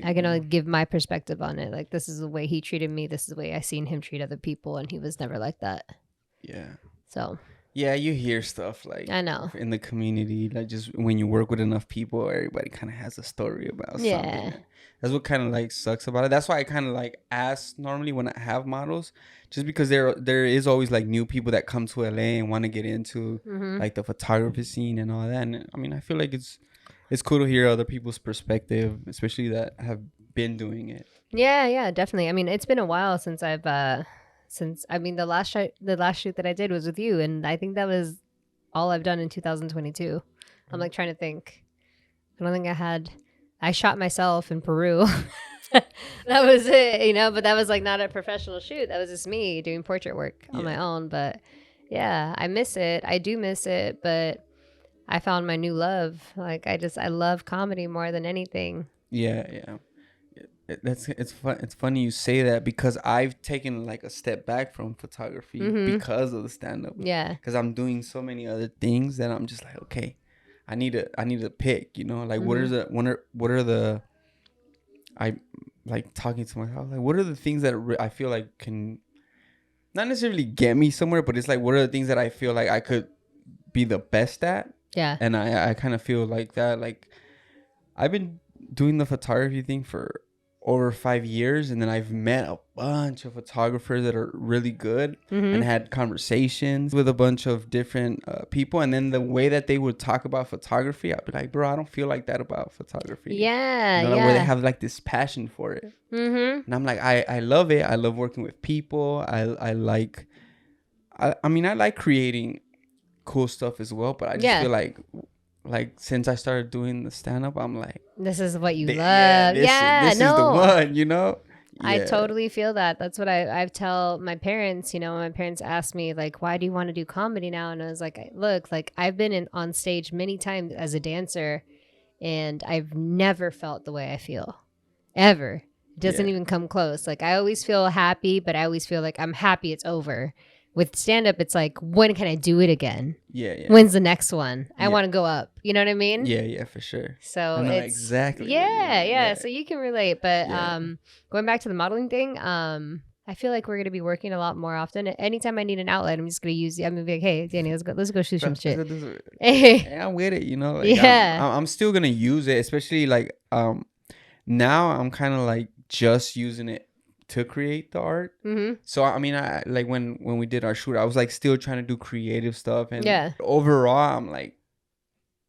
I can only give my perspective on it. Like, this is the way he treated me. This is the way I seen him treat other people, and he was never like that. Yeah. So. Yeah, you hear stuff like I know in the community, like just when you work with enough people, everybody kind of has a story about something. That's what kind of like sucks about it. That's why I kind of like ask normally when I have models, just because there is always like new people that come to LA and want to get into like the photography scene and all that. And I mean, I feel like it's cool to hear other people's perspective, especially that have been doing it. Yeah, definitely. I mean, it's been a while since I've the last shoot that I did was with you, and I think that was all I've done in 2022. I'm like trying to think. I don't think I shot myself in Peru. That was it, you know, but that was like not a professional shoot. That was just me doing portrait work on my own. But yeah, I miss it. I do miss it, but I found my new love. Like, I love comedy more than anything. Yeah. It's funny you say that, because I've taken like a step back from photography because of the stand-up. Yeah, because I'm doing so many other things that I'm just like, okay, I need to pick, you know, like what are the I like talking to myself, like what are the things that I feel like can not necessarily get me somewhere, but it's like what are the things that I feel like I could be the best at. And I kind of feel like that, like I've been doing the photography thing for over 5 years, and then I've met a bunch of photographers that are really good and had conversations with a bunch of different people, and then the way that they would talk about photography, I'd be like, bro, I don't feel like that about photography. You know, where they have like this passion for it. And I'm like, I love it. I love working with people. I like creating cool stuff as well, but I just feel like since I started doing the stand-up, I'm like, this is what you love. This is the one, you know. I totally feel that. That's what I tell my parents. You know, my parents ask me like, why do you want to do comedy now? And I was like, look, like I've been on stage many times as a dancer, and I've never felt the way I feel ever. It doesn't even come close. Like, I always feel happy, but I always feel like I'm happy it's over. With stand-up, it's like, when can I do it again? When's the next one? I want to go up. You know what I mean? Yeah, for sure. So it's exactly. Yeah. So you can relate. But going back to the modeling thing, I feel like we're gonna be working a lot more often. Anytime I need an outlet, I'm just gonna use. I'm gonna be like, hey, Danny, let's go shoot some shit. I'm with it. You know. Like, I'm still gonna use it, especially like now I'm kind of like just using it to create the art. So I mean, I like when we did our shoot, I was like still trying to do creative stuff, and overall I'm like,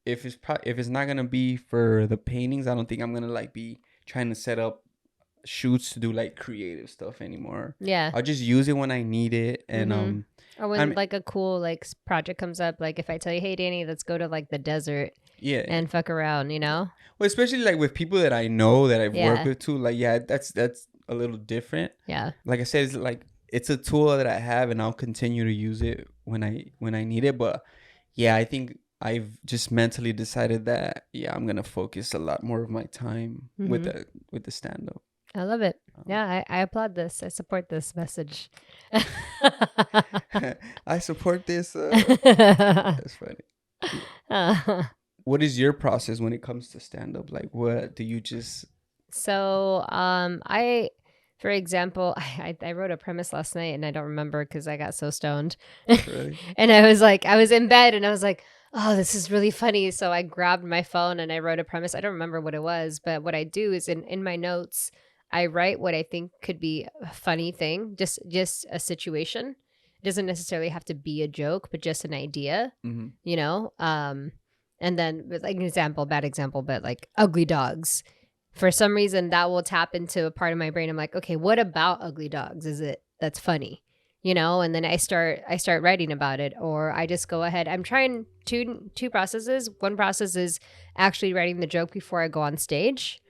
if it's not gonna be for the paintings, I don't think I'm gonna like be trying to set up shoots to do like creative stuff anymore. Yeah. I'll just use it when I need it. And or when I mean, like a cool like project comes up, like if I tell you, hey Danny, let's go to like the desert and fuck around, you know. Well, especially like with people that I know that I've worked with too. Like, yeah, that's a little different. Yeah. Like I said, it's like it's a tool that I have, and I'll continue to use it when I need it. But yeah, I think I've just mentally decided that I'm gonna focus a lot more of my time with the stand up. I love it. Yeah, I applaud this. I support this message. I support this. That's funny. What is your process when it comes to stand up? Like, what do you just? So, for example, I wrote a premise last night and I don't remember because I got so stoned. Really? And I was in bed and I was like, oh, this is really funny. So I grabbed my phone and I wrote a premise. I don't remember what it was, but what I do is in my notes, I write what I think could be a funny thing, just a situation. It doesn't necessarily have to be a joke, but just an idea, you know? And then with like an example, bad example, but like ugly dogs. For some reason that will tap into a part of my brain. I'm like, okay, what about ugly dogs is it that's funny? You know, and then I start writing about it, or I just go ahead. I'm trying two processes. One process is actually writing the joke before I go on stage.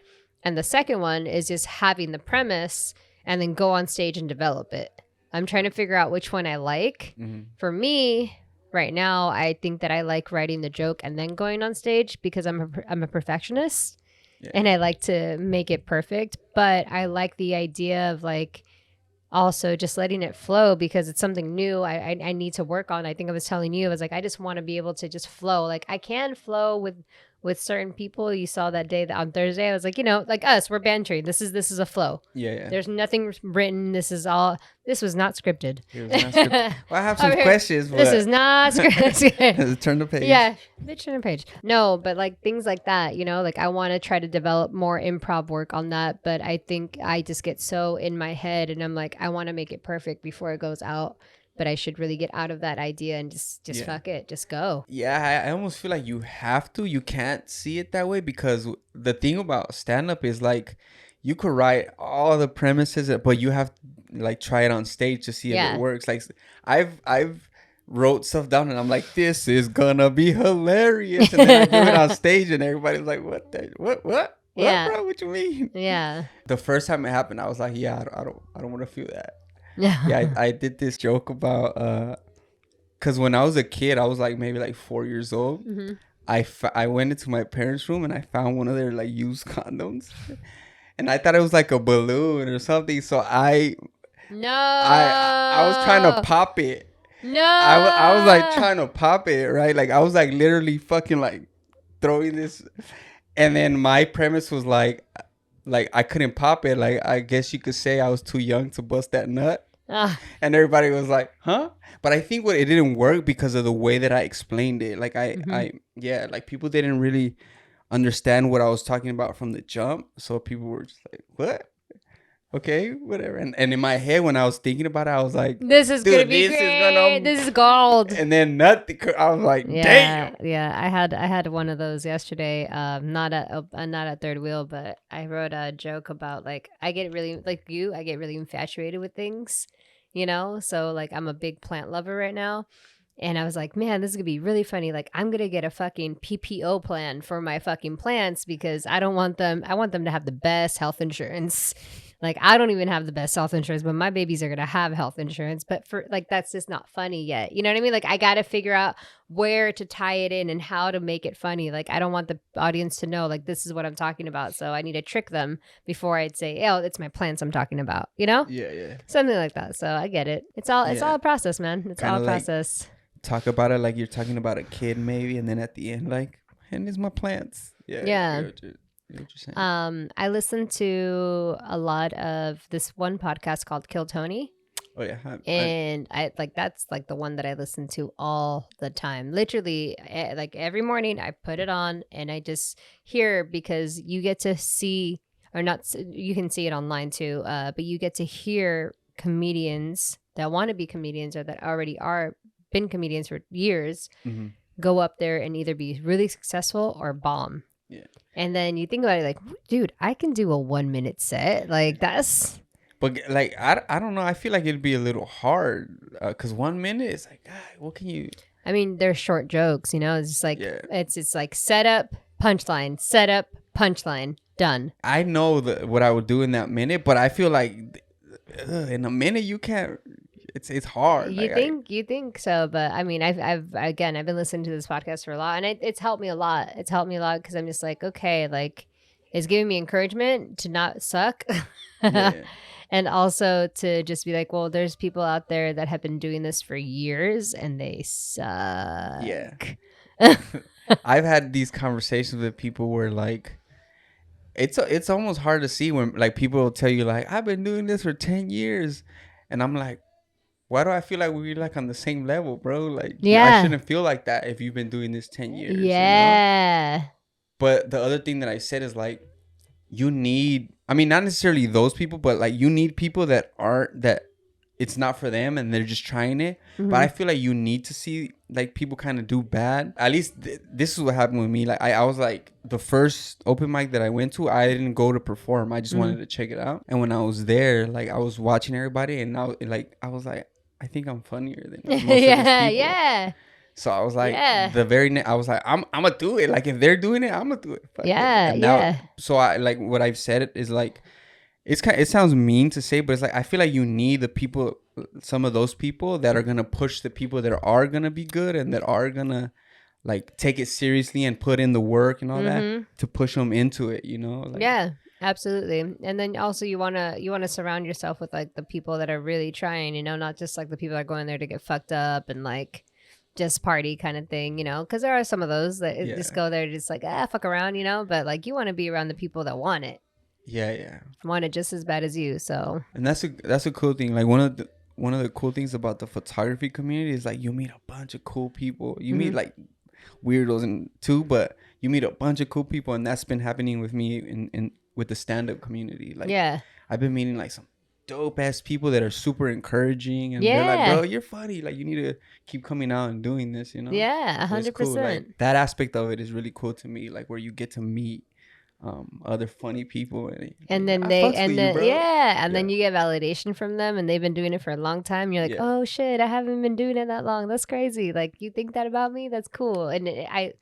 And the second one is just having the premise and then go on stage and develop it. I'm trying to figure out which one I like. For me, right now, I think that I like writing the joke and then going on stage because I'm a perfectionist and I like to make it perfect. But I like the idea of like also just letting it flow because it's something new I need to work on. I think I was telling you, I was like, I just want to be able to just flow. Like I can flow with certain people. You saw that day on Thursday. I was like, you know, like us, we're bantering. This is a flow. Yeah. There's nothing written. This was not scripted. It was not scripted. Well, I have some questions. This is not scripted. Turn the page. Yeah, turn the page. No, but like things like that, you know, like I want to try to develop more improv work on that. But I think I just get so in my head and I'm like, I want to make it perfect before it goes out. But I should really get out of that idea and just fuck it. Just go. Yeah, I almost feel like you have to. You can't see it that way because the thing about stand-up is like you could write all the premises, but you have to like try it on stage to see if it works. Like I've wrote stuff down and I'm like, this is gonna be hilarious. And then I do it on stage and everybody's like, what? What, bro? What you mean? Yeah. The first time it happened, I was like, I don't want to feel that. Yeah, I did this joke about because when I was a kid, I was like maybe like 4 years old. I went into my parents' room and I found one of their like used condoms, and I thought it was like a balloon or something. So I was trying to pop it. No, I was like trying to pop it, right? Like I was like literally fucking like throwing this, and then my premise was like I couldn't pop it. Like I guess you could say I was too young to bust that nut. And everybody was like, huh? But I think it didn't work because of the way that I explained it. Like like people didn't really understand what I was talking about from the jump. So people were just like, what? Okay, whatever. And in my head, when I was thinking about it, I was like, this is going to be great. This is gold. And then nothing. I was like, damn. Yeah, I had one of those yesterday. Not at Third Wheel, but I wrote a joke about like, I get really infatuated with things, you know? So like, I'm a big plant lover right now. And I was like, man, this is going to be really funny. Like, I'm going to get a fucking PPO plan for my fucking plants because I want them to have the best health insurance. Like, I don't even have the best health insurance, but my babies are going to have health insurance. But for like, that's just not funny yet. You know what I mean? Like, I got to figure out where to tie it in and how to make it funny. Like, I don't want the audience to know, like, this is what I'm talking about. So I need to trick them before I'd say, oh, it's my plants I'm talking about, you know? Yeah. Something like that. So I get it. It's all a process, man. It's Kinda all a process. Talk about it like you're talking about a kid maybe, and then at the end like, and it's my plants. Yeah. What you're saying. I listen to a lot of this one podcast called Kill Tony. Oh yeah. I like that's like the one that I listen to all the time. Literally like every morning I put it on and I just hear, because you get to see, or not, you can see it online too, but you get to hear comedians that want to be comedians or that already are been comedians for years go up there and either be really successful or bomb. Yeah. And then you think about it like, dude, I can do a 1 minute set. Like that's. But like I don't know. I feel like it'd be a little hard because 1 minute is like, God, what can you? I mean, they're short jokes. You know, it's just like Yeah. it's like setup, punchline, done. I know what I would do in that minute, but I feel like in a minute you can't. It's hard. You think so, but I mean, I've been listening to this podcast for a lot, and it's helped me a lot. It's helped me a lot because I'm just like, okay, like it's giving me encouragement to not suck. Yeah. And also to just be like, well, there's people out there that have been doing this for years and they suck. Yeah. I've had these conversations with people where like it's almost hard to see when like people will tell you like I've been doing this for 10 years and I'm like, why do I feel like we're like on the same level, bro? Like I shouldn't feel like that if you've been doing this 10 years. Yeah. You know? But the other thing that I said is like you need, I mean, not necessarily those people, but like you need people that aren't, that it's not for them and they're just trying it. Mm-hmm. But I feel like you need to see like people kind of do bad. At least this is what happened with me. Like I was like the first open mic that I went to, I didn't go to perform. I just wanted to check it out. And when I was there, like I was watching everybody and I was like, I think I'm funnier than most of these people. Yeah. So I was like, I was like, I'm gonna do it. Like if they're doing it, I'm gonna do it. Yeah. So I like what I've said is like, it sounds mean to say, but it's like I feel like you need the people, some of those people that are gonna push the people that are gonna be good and that are gonna like take it seriously and put in the work and all that to push them into it. You know? Like, yeah. Absolutely. And then also you want to surround yourself with like the people that are really trying, you know, not just like the people that are going there to get fucked up and like just party kind of thing, you know, because there are some of those that just go there just like, fuck around, you know, but like you want to be around the people that want it. Yeah. Want it just as bad as you. So. And that's a cool thing. Like one of the cool things about the photography community is like you meet a bunch of cool people. You meet like weirdos and too, but you meet a bunch of cool people, and that's been happening with me in with the stand-up community. Like I've been meeting like some dope ass people that are super encouraging and they're like, bro, you're funny, like you need to keep coming out and doing this, you know? 100%. Cool. Like, that aspect of it is really cool to me, like where you get to meet other funny people and then then you get validation from them and they've been doing it for a long time. You're like, oh shit, I haven't been doing it that long. That's crazy. Like you think that about me? That's cool. And I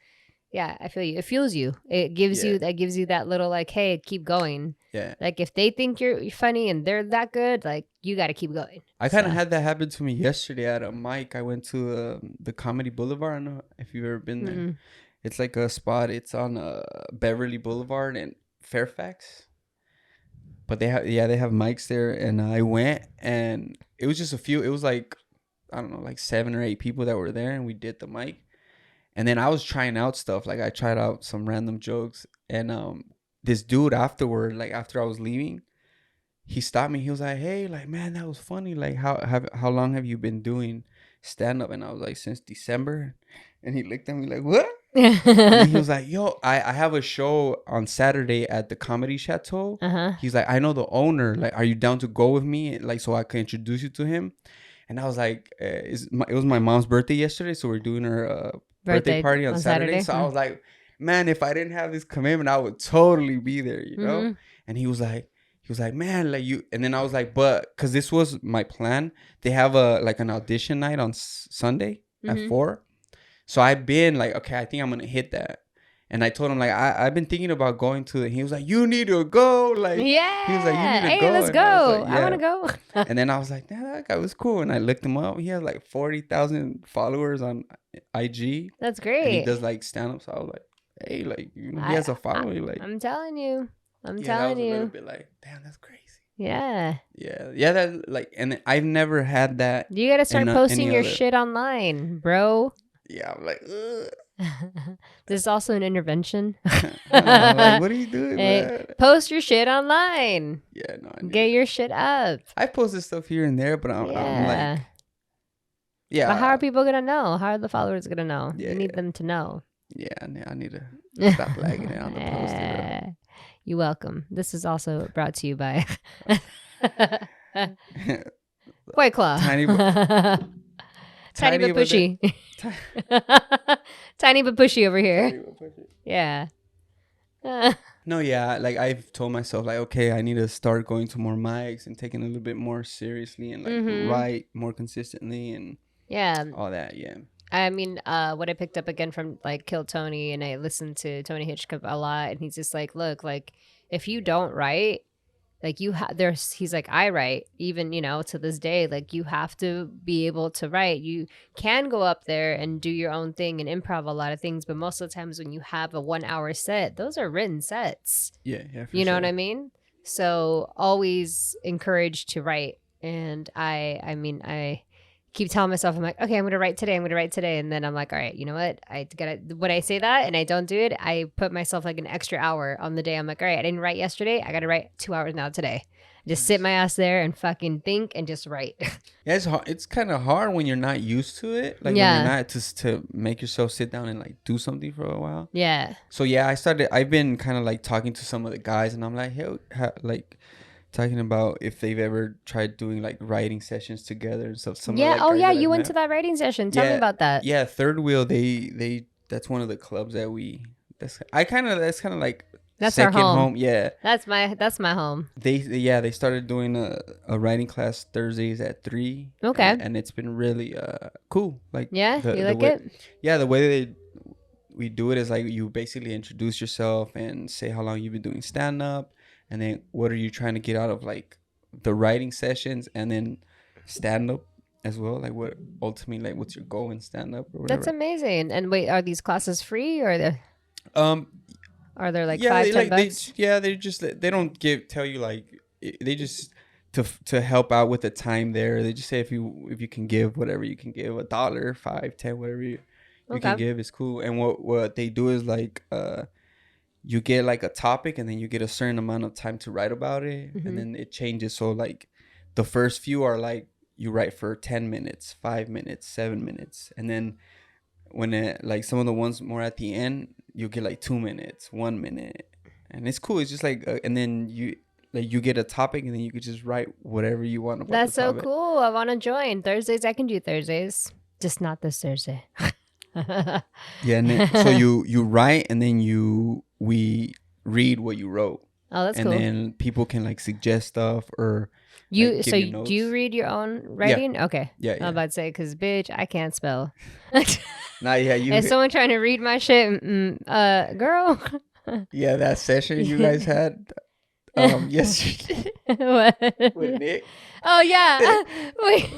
feel you. It fuels you. It gives you that little like, hey, keep going. Yeah. Like if they think you're funny and they're that good, like you got to keep going. I kind of had that happen to me yesterday at a mic. I went to the Comedy Boulevard. I don't know if you've ever been there. It's like a spot. It's on Beverly Boulevard in Fairfax. But they have mics there, and I went, and it was just a few. It was like, I don't know, like 7 or 8 people that were there, and we did the mic. And then I was trying out stuff. Like I tried out some random jokes, and this dude afterward, like after I was leaving, he stopped me. He was like, "Hey, like man, that was funny. Like how long have you been doing stand up?" And I was like, "Since December." And he looked at me like, "What?" And he was like, "Yo, I have a show on Saturday at the Comedy Chateau." He's like, "I know the owner. Like, are you down to go with me? Like, so I can introduce you to him?" And I was like, it was my mom's birthday yesterday, so we're doing her birthday party on Saturday. So I was like, man, if I didn't have this commitment, I would totally be there, you know? And he was like, man, like you. And then I was like, but because this was my plan, they have an audition night on Sunday at 4. So I've been like, okay, I think I'm gonna hit that. And I told him like I've been thinking about going to it. He was like, you need to go. Like he was like, you need to go. Let's go. I want to go. And then I was like, that guy was cool. And I looked him up. He has like 40,000 followers on IG. That's great. And he does like stand up. So I was like, hey, like he has a following. Like I'm telling you. That was a little bit like, damn, that's crazy. Yeah. That like, and I've never had that. You gotta start posting your shit online, bro. Yeah, I'm like, ugh. This is also an intervention. Like, what are you doing, man? Post your shit online. Yeah, no. Get your shit up. I posted stuff here and there, but I'm like, yeah. But how are people gonna know? How are the followers gonna know? Yeah, you need them to know. Yeah, I need to stop lagging it on the poster. You're welcome. This is also brought to you by White Claw. Tiny but pushy. Tiny but pushy over here. Yeah. No, yeah, like I've told myself, like, okay, I need to start going to more mics and taking it a little bit more seriously and like write more consistently and Yeah. all that. Yeah. I mean, what I picked up again from like Kill Tony, and I listened to Tony Hitchcock a lot, and he's just like, look, like if you don't write, like he's like, I write even, to this day, like you have to be able to write. You can go up there and do your own thing and improv a lot of things, but most of the times when you have a 1 hour set, those are written sets. Yeah. For You know sure. what I mean? So always encouraged to write. And I mean, I keep telling myself, I'm like, okay, I'm going to write today. And then I'm like, all right, you know what? When I say that and I don't do it, I put myself like an extra hour on the day. I'm like, all right, I didn't write yesterday. I got to write 2 hours now today. Just sit my ass there and fucking think and just write. Yeah, it's hard. It's kind of hard when you're not used to it. Like when you're not to make yourself sit down and like do something for a while. Yeah. So yeah, I've been kind of like talking to some of the guys, and I'm like, hey, like talking about if they've ever tried doing like writing sessions together and stuff. Some Yeah. of, like, Oh yeah, guys that you I've went met. to that writing session. Tell me about that. Yeah, Third Wheel. They that's one of the clubs that that's kind of like That's our second home. Yeah. That's my home. They started doing a writing class Thursdays at 3. Okay. And it's been really cool. Like Yeah, you like way, it? Yeah, the way we do it is like you basically introduce yourself and say how long you've been doing stand up, and then what are you trying to get out of like the writing sessions, and then stand up as well. Like what ultimately, like what's your goal in stand up or whatever. That's amazing. And wait, are these classes free or are there like yeah, $5-10? They don't tell you like they just to help out with the time there. They just say if you can give whatever you can give, $1, $5, $10, whatever you can give is cool. And what they do is like you get like a topic, and then you get a certain amount of time to write about it, and then it changes. So like the first few are like you write for 10 minutes, 5 minutes, 7 minutes, and then when like some of the ones more at the end, you get like 2 minutes, 1 minute, and it's cool. It's just like and then you get a topic, and then you could just write whatever you want about That's the so topic. cool. I want to join. Thursdays, I can do Thursdays. Just not this Thursday. Yeah, and then, so you write, and then we read what you wrote. Oh, that's and cool. And then people can like suggest stuff or you. Like, so do you read your own writing? Yeah. Okay. Yeah. I'm about to say, because bitch, I can't spell. Nah, yeah, you. And someone trying to read my shit, girl. Yeah, that session you guys had yesterday What? with Nick. Oh yeah. Wait.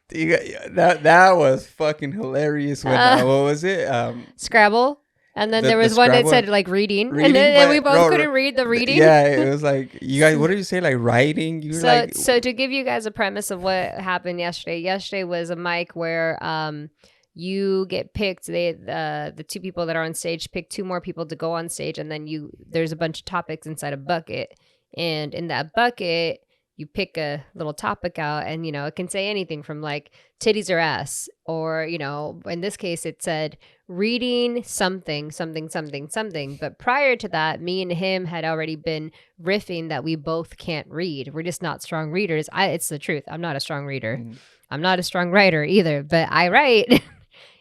That was fucking hilarious. When what was it? Scrabble. And then The there was one that Scrabble. said like reading, Reading, and then but we both no, couldn't read the reading. Yeah, it was like you guys. What did you say? Like writing? You were like So to give you guys a premise of what happened yesterday. Yesterday was a mic where you get picked. The two people that are on stage pick 2 more people to go on stage, and then there's a bunch of topics inside a bucket, and in that bucket you pick a little topic out, and it can say anything from like titties or ass, or in this case it said reading something. But prior to that, me and him had already been riffing that we both can't read. We're just not strong readers. It's the truth. I'm not a strong reader. I'm not a strong writer either, but I write.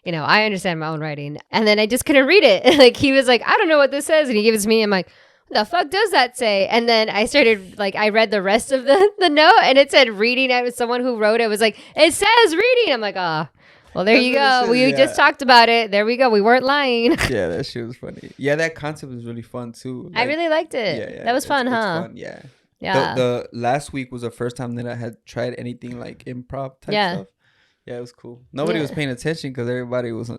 I understand my own writing. And then I just couldn't read it. Like he was like, I don't know what this says. And he gives me, I'm like, what the fuck does that say? And then I started, like, I read the rest of the note, and it said reading. I was someone who wrote it was like, it says reading. I'm like, well, there you go. We just talked about it. There we go. We weren't lying. Yeah, that shit was funny. Yeah, that concept was really fun too. I really liked it. Yeah, that was fun, huh? It's fun, yeah. Yeah. The last week was the first time that I had tried anything like improv type stuff. Yeah, it was cool. Nobody was paying attention because everybody was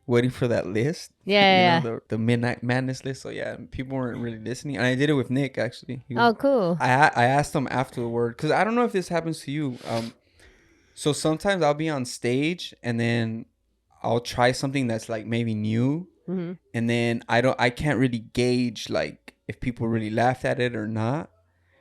waiting for that list. Yeah, the Midnight Madness list. So yeah, people weren't really listening. And I did it with Nick actually. Cool. I asked him afterward because I don't know if this happens to you. So sometimes I'll be on stage and then I'll try something that's like maybe new, and then I can't really gauge like if people really laughed at it or not.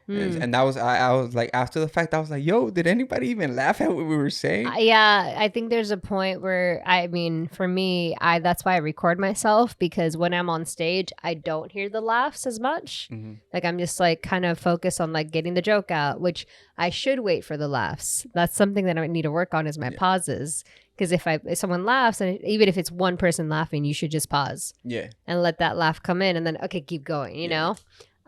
And that was I was like, after the fact, I was like, yo, did anybody even laugh at what we were saying? Yeah, I think there's a point where, I mean, for me, that's why I record myself, because when I'm on stage, I don't hear the laughs as much. Like, I'm just like kind of focused on like getting the joke out, which I should wait for the laughs. That's something that I need to work on, is my pauses. Because if someone laughs, and even if it's one person laughing, you should just pause. Yeah. And let that laugh come in, and then, okay, keep going, you know?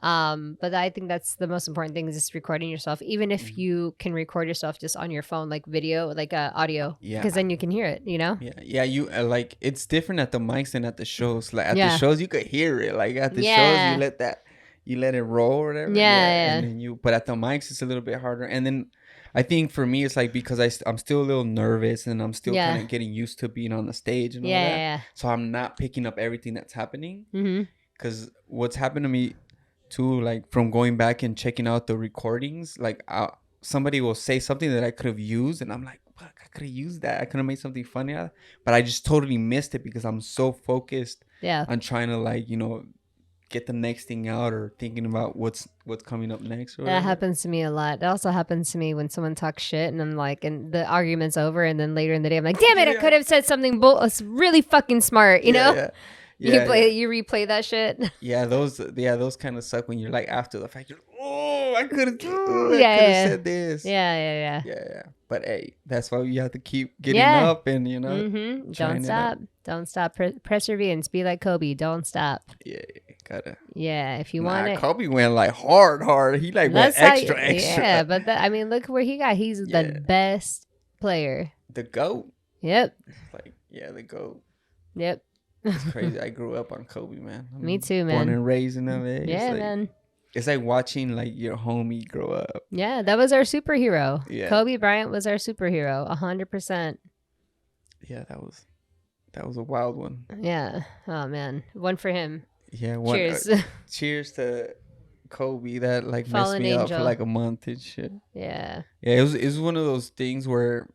But I think that's the most important thing, is just recording yourself, even if you can record yourself just on your phone, like video, like audio, because then you can hear it, you know? Yeah, you like, it's different at the mics than at the shows. Like at the shows you could hear it, like at the shows you let it roll or whatever. And then but at the mics it's a little bit harder. And then I think for me it's like, because I'm still a little nervous, and I'm still kind of getting used to being on the stage and all that. So I'm not picking up everything that's happening, because what's happened to me too, like from going back and checking out the recordings, like somebody will say something that I could have used, and I'm like, fuck, I could have used that. I could have made something funny out of it, but I just totally missed it because I'm so focused on trying to, like, you know, get the next thing out, or thinking about what's coming up next. That happens to me a lot. That also happens to me when someone talks shit, and I'm like, and the argument's over, and then later in the day I'm like, damn it, I could have said something really fucking smart, you know? You replay that shit. Those kind of suck when you're like, after the fact, you're like, oh, I could have said this. Yeah. But hey, that's why you have to keep getting up, and you know, don't stop. Perseverance. Be like Kobe. Don't stop. Gotta. Yeah, if you want it. Kobe went like hard. He like went extra. Yeah, but I mean, look where he got. He's the best player. The GOAT. Yep. Like, the GOAT. Yep. It's crazy. I grew up on Kobe, man. Me too, man. Born and raised in LA. Yeah, man. It's like watching like your homie grow up. Yeah, that was our superhero. Yeah. Kobe Bryant was our superhero, 100%. Yeah, that was a wild one. Yeah. Oh man, one for him. Yeah. Cheers. Cheers to Kobe. That like Fallen messed me angel. up for like a month and shit. Yeah. Yeah, it was one of those things where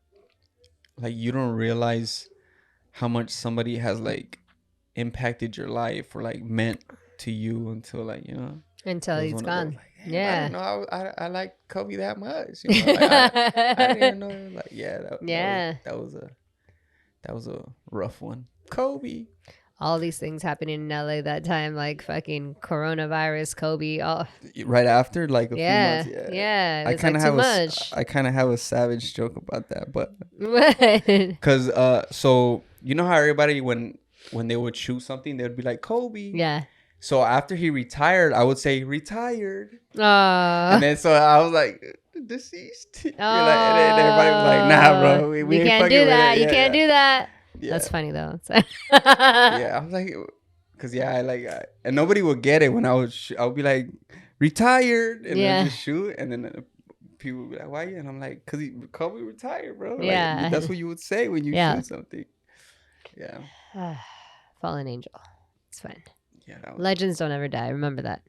like you don't realize how much somebody has like impacted your life or like meant to you until like, you know, until he's gone. Those, like, yeah, I didn't know I like Kobe that much, you know? Like, I didn't know, like, that was a rough one. Kobe, all these things happening in LA that time, like fucking coronavirus, Kobe, right after like a few months. I kind of I kind of have a savage joke about that, but what? Because so you know how everybody when they would shoot something, they would be like Kobe. Yeah. So after he retired, I would say retired. And then so I was like, deceased. And then everybody was like, nah, bro. We you can't do that. You can't do that. Yeah. That's funny though. Yeah, I was like, because and nobody would get it when I would be like, retired, and then just shoot, and then people would be like, why? And I'm like, because Kobe retired, bro. Yeah, like, that's what you would say when you shoot something. Yeah. Fallen angel. It's fine. Yeah. Legends don't ever die. Remember that.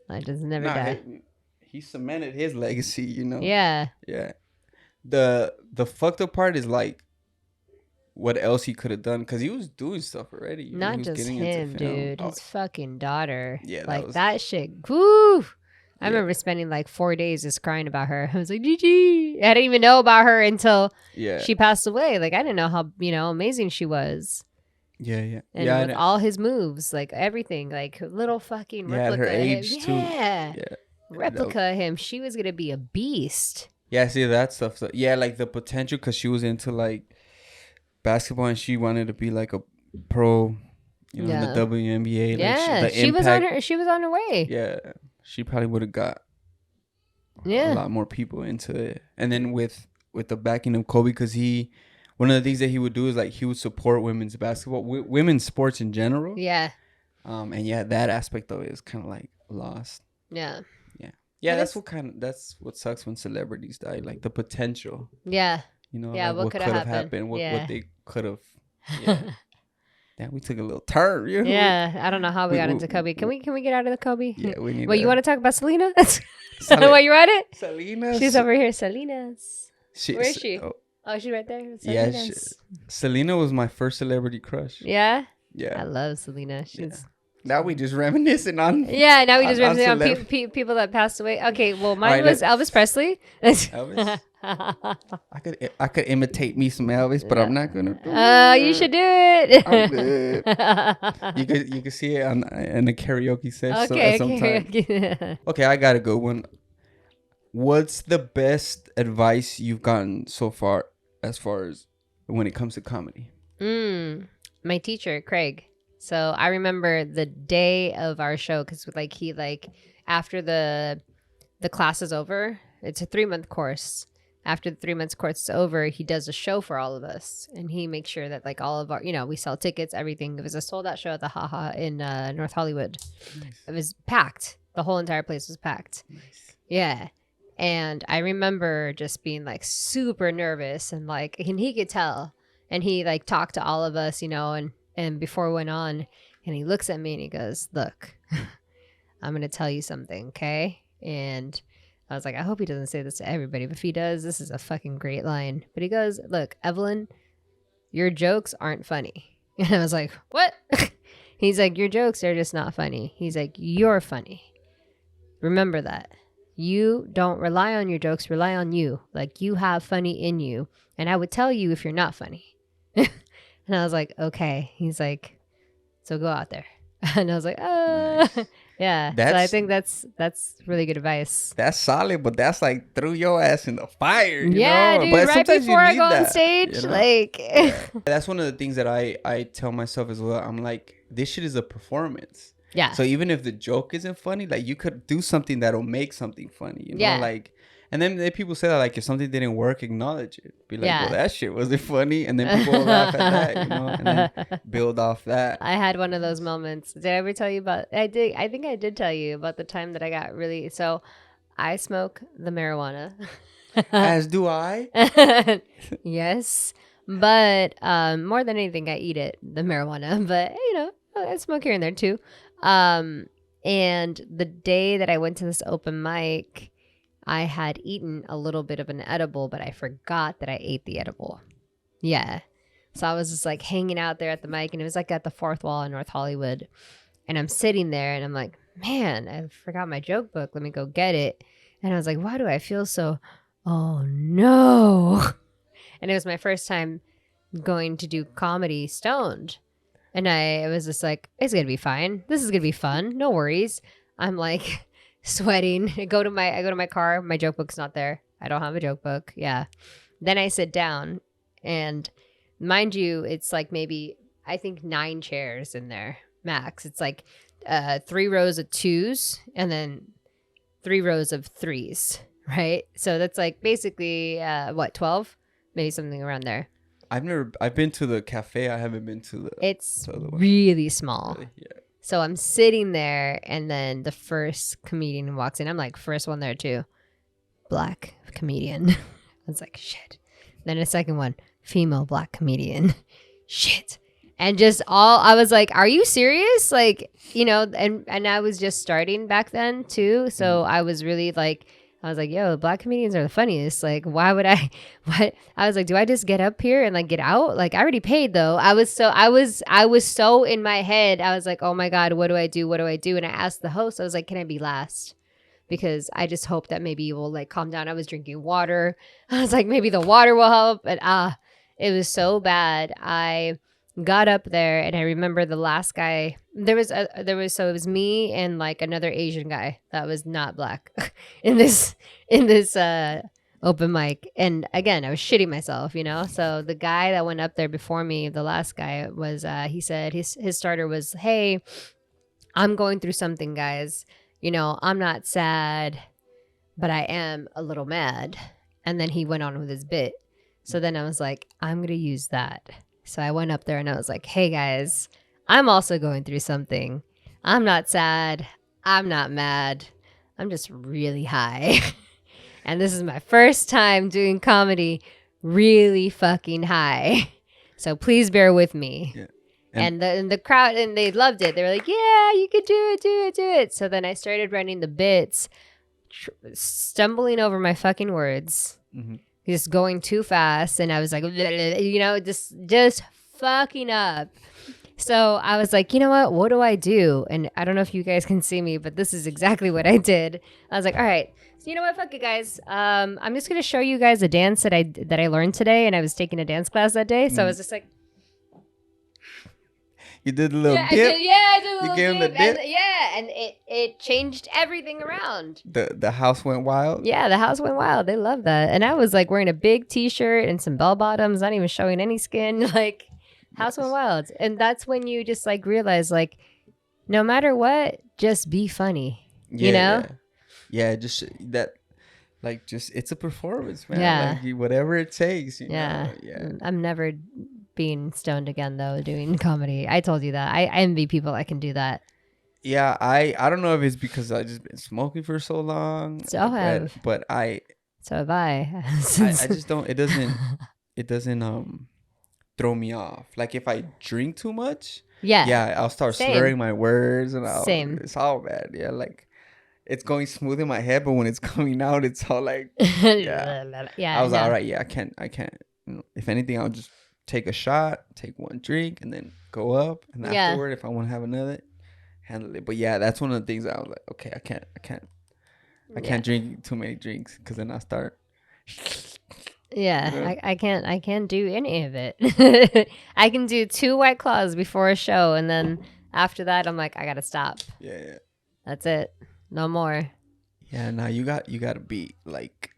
Legends never die. He cemented his legacy, you know. Yeah. Yeah. The fucked up part is like what else he could have done, because he was doing stuff already. Not just him, dude. His fucking daughter. Yeah. Like that shit. Woo. I remember spending like 4 days just crying about her. I was like, GG. I didn't even know about her until she passed away. Like, I didn't know how, amazing she was. Yeah. And with all his moves, like everything, like little fucking replica. Her age too. Yeah. Replica of him. She was going to be a beast. Yeah, see that stuff. So, yeah, like the potential, because she was into like basketball and she wanted to be like a pro, in the WNBA. Yeah, she was on her way. Yeah. She probably would have got a lot more people into it. And then with the backing of Kobe, because one of the things that he would do is like he would support women's basketball, women's sports in general. Yeah. And that aspect of it is kind of like lost. Yeah. Yeah, that's what sucks when celebrities die, like the potential. Yeah. Like what could have happened. What they could have. Yeah. Damn, we took a little turn. Yeah, I don't know how we got into Kobe. Can we get out of the Kobe? Yeah, we need. Well, you want to talk about Selena? While you're at it, Selena. She's over here. Selena's. Where is she? Oh, she's right there. Selena's. Yeah, Selena was my first celebrity crush. Yeah. Yeah. I love Selena. She's Now we just reminiscing on. Yeah, now we just on reminiscing on people that passed away. Okay, well, mine right, was Elvis Presley. Elvis. I could imitate me some Elvis, but I'm not gonna do it. You should do it. I'm good. You could see it in the karaoke session sometime. Okay, I got a good one. What's the best advice you've gotten so far as when it comes to comedy? My teacher, Craig. So I remember the day of our show because after the class is over, it's a 3-month course. After the 3 months course is over, he does a show for all of us, and he makes sure that like all of our, we sell tickets, everything. It was a sold out show at the Haha in North Hollywood. Nice. It was packed. The whole entire place was packed. Nice. Yeah. And I remember just being like super nervous and he could tell, and he like talked to all of us, and before we went on, and he looks at me and he goes, "Look, I'm going to tell you something. Okay." And I was like, I hope he doesn't say this to everybody, but if he does, this is a fucking great line. But he goes, "Look, Evelyn, your jokes aren't funny." And I was like, "What?" He's like, "Your jokes are just not funny." He's like, "You're funny. Remember that. You don't rely on your jokes, rely on you. Like, you have funny in you. And I would tell you if you're not funny." And I was like, "Okay." He's like, "So go out there." And I was like, Nice. Yeah. So I think that's really good advice. That's solid, but that's like threw your ass in the fire. You know? Dude, but right before I go on stage, Yeah. That's one of the things that I tell myself as well. I'm like, this shit is a performance. Yeah. So even if the joke isn't funny, like you could do something that'll make something funny. Yeah. Like. And then people say that, like, if something didn't work, acknowledge it. Be like, well, that shit wasn't funny. And then people will laugh at that, and then build off that. I had one of those moments. Did I ever tell you about, I think I did tell you about the time that I got really, so I smoke the marijuana. As do I. Yes. But more than anything, I eat it, the marijuana. But, I smoke here and there too. And the day that I went to this open mic, I had eaten a little bit of an edible, but I forgot that I ate the edible. Yeah. So I was just like hanging out there at the mic, and it was like at the fourth wall in North Hollywood. And I'm sitting there and I'm like, man, I forgot my joke book. Let me go get it. And I was like, why do I feel so, oh no. And it was my first time going to do comedy stoned. And I was just like, it's going to be fine. This is going to be fun. No worries. I'm like sweating. I go to my car. My joke book's not there. I don't have a joke book. Yeah. Then I sit down, and mind you, it's like maybe, I think 9 chairs in there max. It's like 3 rows of 2s and then 3 rows of 3s, right? So that's like basically 12, maybe something around there. I've been to the cafe. I haven't been to the. It's really small. Really? Yeah. So I'm sitting there, and then the first comedian walks in. I'm like, first one there too. Black comedian. I was like, shit. Then a second one, female black comedian. Shit. And just I was like, are you serious? Like, and I was just starting back then too. So I was really like, I was like, yo, black comedians are the funniest. Like, why would I, I was like, do I just get up here and like get out? Like, I already paid though. I was so in my head. I was like, oh my God, what do I do? What do I do? And I asked the host, I was like, can I be last? Because I just hope that maybe you will like calm down. I was drinking water. I was like, maybe the water will help. But it was so bad. I got up there, and I remember the last guy. So it was me and like another Asian guy that was not black in this open mic. And again, I was shitting myself, So the guy that went up there before me, the last guy, was he said his starter was, hey, I'm going through something, guys. I'm not sad, but I am a little mad. And then he went on with his bit. So then I was like, I'm going to use that. So I went up there and I was like, hey guys, I'm also going through something. I'm not sad. I'm not mad. I'm just really high. And this is my first time doing comedy really fucking high. So please bear with me. Yeah. And the crowd, and they loved it. They were like, yeah, you could do it. So then I started running the bits, stumbling over my fucking words. Mm-hmm. Just going too fast, and I was like, just fucking up. So I was like, you know what do I do? And I don't know if you guys can see me, but this is exactly what I did. I was like, all right, so you know what, fuck it, guys. I'm just gonna show you guys a dance that I learned today, and I was taking a dance class that day. So I was just like, You did a little yeah, dip. I did a little You gave him the dip, dip. and it changed everything around. The house went wild. Yeah, the house went wild. They love that. And I was like wearing a big t-shirt and some bell bottoms, not even showing any skin. Like, house went wild. And that's when you just like realize, like, no matter what, just be funny. Yeah, you know? Yeah, just that, like, just it's a performance, man. Yeah. Like, whatever it takes. You Yeah. know? Yeah. I'm never being stoned again though doing comedy. I told you that. I envy people that can do that. Yeah, I don't know if it's because I just been smoking for so long. So have. But So have I. I just don't. It doesn't throw me off. Like if I drink too much, yeah, I'll start Same. slurring my words and Same. it's all bad. Yeah, like it's going smooth in my head, but when it's coming out, it's all like yeah. I was no. all right. Yeah, I can't. You know, if anything, I'll just take a shot, take one drink, and then go up. And afterward, if I want to have another, handle it. But yeah, that's one of the things I was like, okay, I can't drink too many drinks because then I start. Yeah, You know? I can't do any of it. I can do 2 White Claws before a show, and then after that, I'm like, I gotta stop. Yeah. That's it. No more. Yeah. Now you got to be like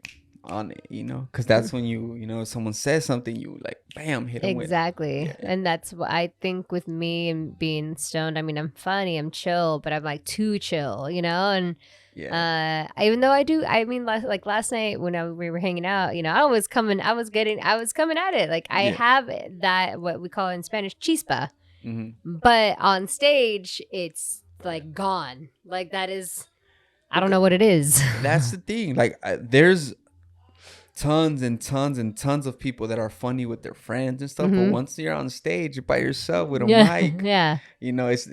on it, you know, because that's when you know, if someone says something, you like bam, hit them Exactly. with. Yeah. And that's what I think with me and being stoned. I mean, I'm funny, I'm chill, but I'm like too chill, you know? And even though I mean, like last night when we were hanging out, you know, I was coming at it. Like I have that, what we call in Spanish, chispa. Mm-hmm. But on stage, it's like gone. Like that is, I don't know what it is. That's the thing. Like there's tons and tons and tons of people that are funny with their friends and stuff, but once you're on stage by yourself with a mic, you know, it's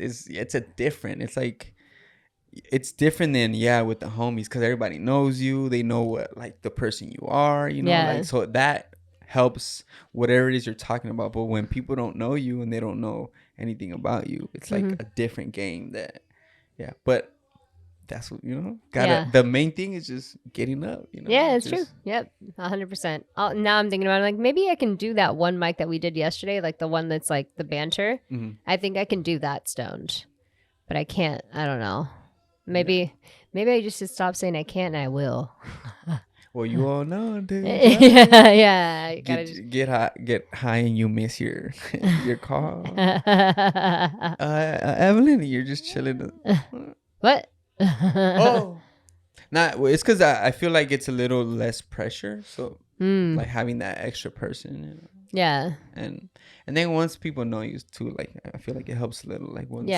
a different. It's like it's different than with the homies, because everybody knows you. They know what like the person you are, you know, like so that helps whatever it is you're talking about. But when people don't know you and they don't know anything about you, it's like a different game. But that's what, you know, the main thing is just getting up, you know. Yeah, it's true. Yep, 100%. Now I'm thinking about it, like maybe I can do that one mic that we did yesterday, like the one that's like the banter. I think I can do that stoned, but I can't. I don't know. Maybe I just should stop saying I can't, and I will. Well, you all know, dude. yeah. You gotta Get high, and you miss your call. Evelyn, you're just chilling. What? Oh, it's because I feel like it's a little less pressure, so like having that extra person, you know? Yeah. And then once people know you too, like I feel like it helps a little, like once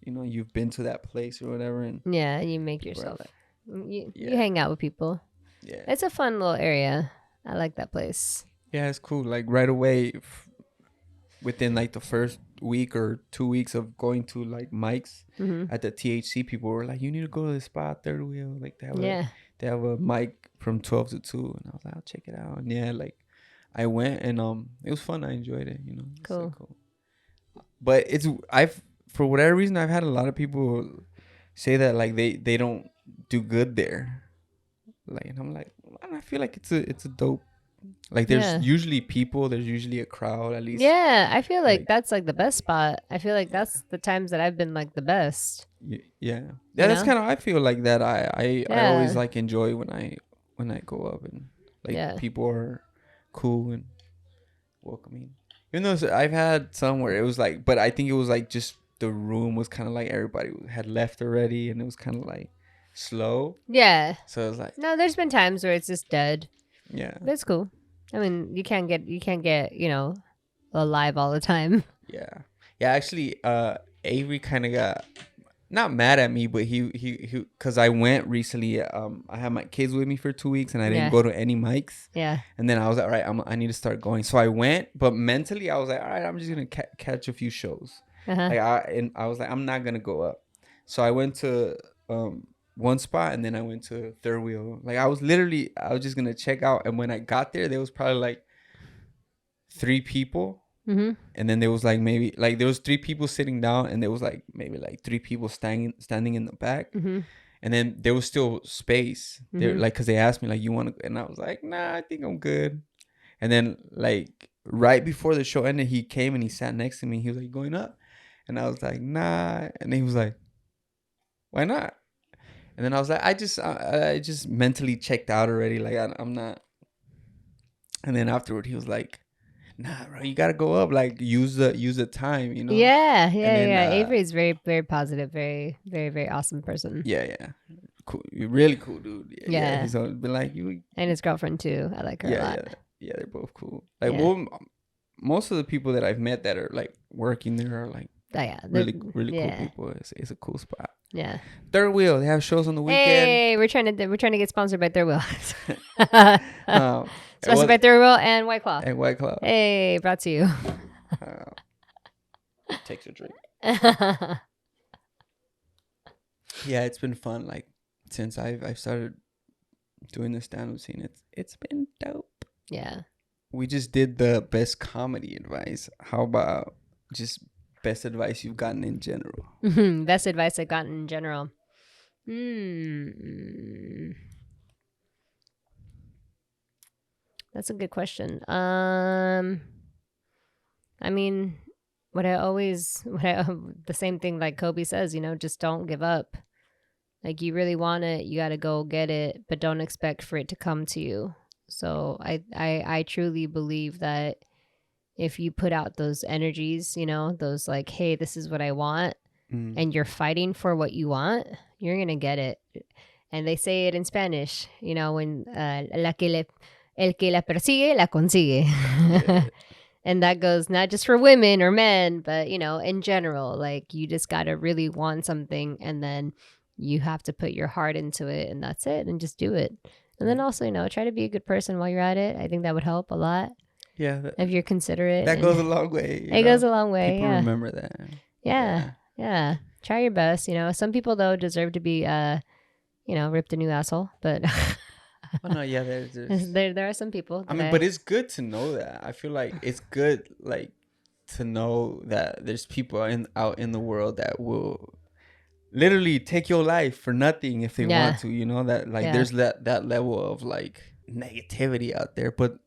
you know you've been to that place or whatever, and you make yourself you hang out with people. Yeah, it's a fun little area. I like that place. Yeah, it's cool. Like right away, within like the first week or 2 weeks of going to like mics at the THC, people were like, you need to go to the spot, third wheel, like they have a mic from 12 to 2, and I was like, I'll check it out. And like I went, and it was fun. I enjoyed it, you know. Cool. So cool. But I've for whatever reason, I've had a lot of people say that like they don't do good there, like, and I'm like, I feel like it's a dope. Like there's usually people, there's usually a crowd at least. Yeah, I feel like that's like the best spot. I feel like that's the times that I've been like the best. Yeah. That's kind of, I feel like that I always like enjoy when I go up, and like people are cool and welcoming. Even though I've had some where it was like, but I think it was like just the room was kind of like everybody had left already, and it was kind of like slow. Yeah. So it was like, no, there's been times where it's just dead. Yeah. But it's cool. I mean, you can't get, you know, alive all the time. Yeah. Yeah, actually, Avery kind of got not mad at me, but he because I went recently. I had my kids with me for 2 weeks, and I didn't go to any mics. Yeah. And then I was like, all right, I need to start going. So I went, but mentally I was like, all right, I'm just gonna catch a few shows. Like I was like, I'm not gonna go up. So I went to one spot, and then I went to third wheel. Like I was just gonna check out, and when I got there was probably like 3 people, Mm-hmm. And then there was like maybe like there was 3 people sitting down, and there was like maybe like 3 people standing in the back. Mm-hmm. And then there was still space. They're Mm-hmm. like, because they asked me like, you want to, and I was like, nah, I think I'm good. And then like right before the show ended, he came and he sat next to me. He was like, going up? And I was like, nah. And he was like, why not? And then I was like, I just mentally checked out already. Like I'm not. And then afterward, he was like, nah, bro, you gotta go up. Like use the time, you know. Yeah, And then, Avery's very, very positive, very, very, very awesome person. Yeah. Cool, really cool dude. Yeah. He's always been like you, and his girlfriend too. I like her a lot. Yeah, they're both cool. Like, Yeah. well, most of the people that I've met that are like working there are like Oh, yeah, really cool yeah. people. It's a cool spot. Yeah. Third Wheel, they have shows on the weekend. Hey, we're trying to get sponsored by Third Wheel. Sponsored by Third Wheel and White Claw. And White Claw. Hey, brought to you. Takes a drink. Yeah, it's been fun. Like since I've started doing the stand-up scene, it's been dope. Yeah. We just did the best comedy advice. How about just best advice you've gotten in general? Best advice I've gotten in general. That's a good question. I mean, the same thing like Kobe says, you know, just don't give up. Like you really want it, you got to go get it, but don't expect for it to come to you. So I truly believe that if you put out those energies, you know, those like, hey, this is what I want, and you're fighting for what you want, you're going to get it. And they say it in Spanish, you know, when el que la persigue, la consigue. Yeah. And that goes not just for women or men, but, you know, in general, like you just got to really want something, and then you have to put your heart into it, and that's it, and just do it. And then also, you know, try to be a good person while you're at it. I think that would help a lot. Yeah. If you're considerate. That goes a long way. It goes a long way. People remember that. Yeah. Try your best. You know, some people, though, deserve to be, you know, ripped a new asshole. But oh, no, yeah. There are some people. I mean, but it's good to know that. I feel like it's good, like, to know that there's people out in the world that will literally take your life for nothing if they want to, you know, that like there's that level of like negativity out there, but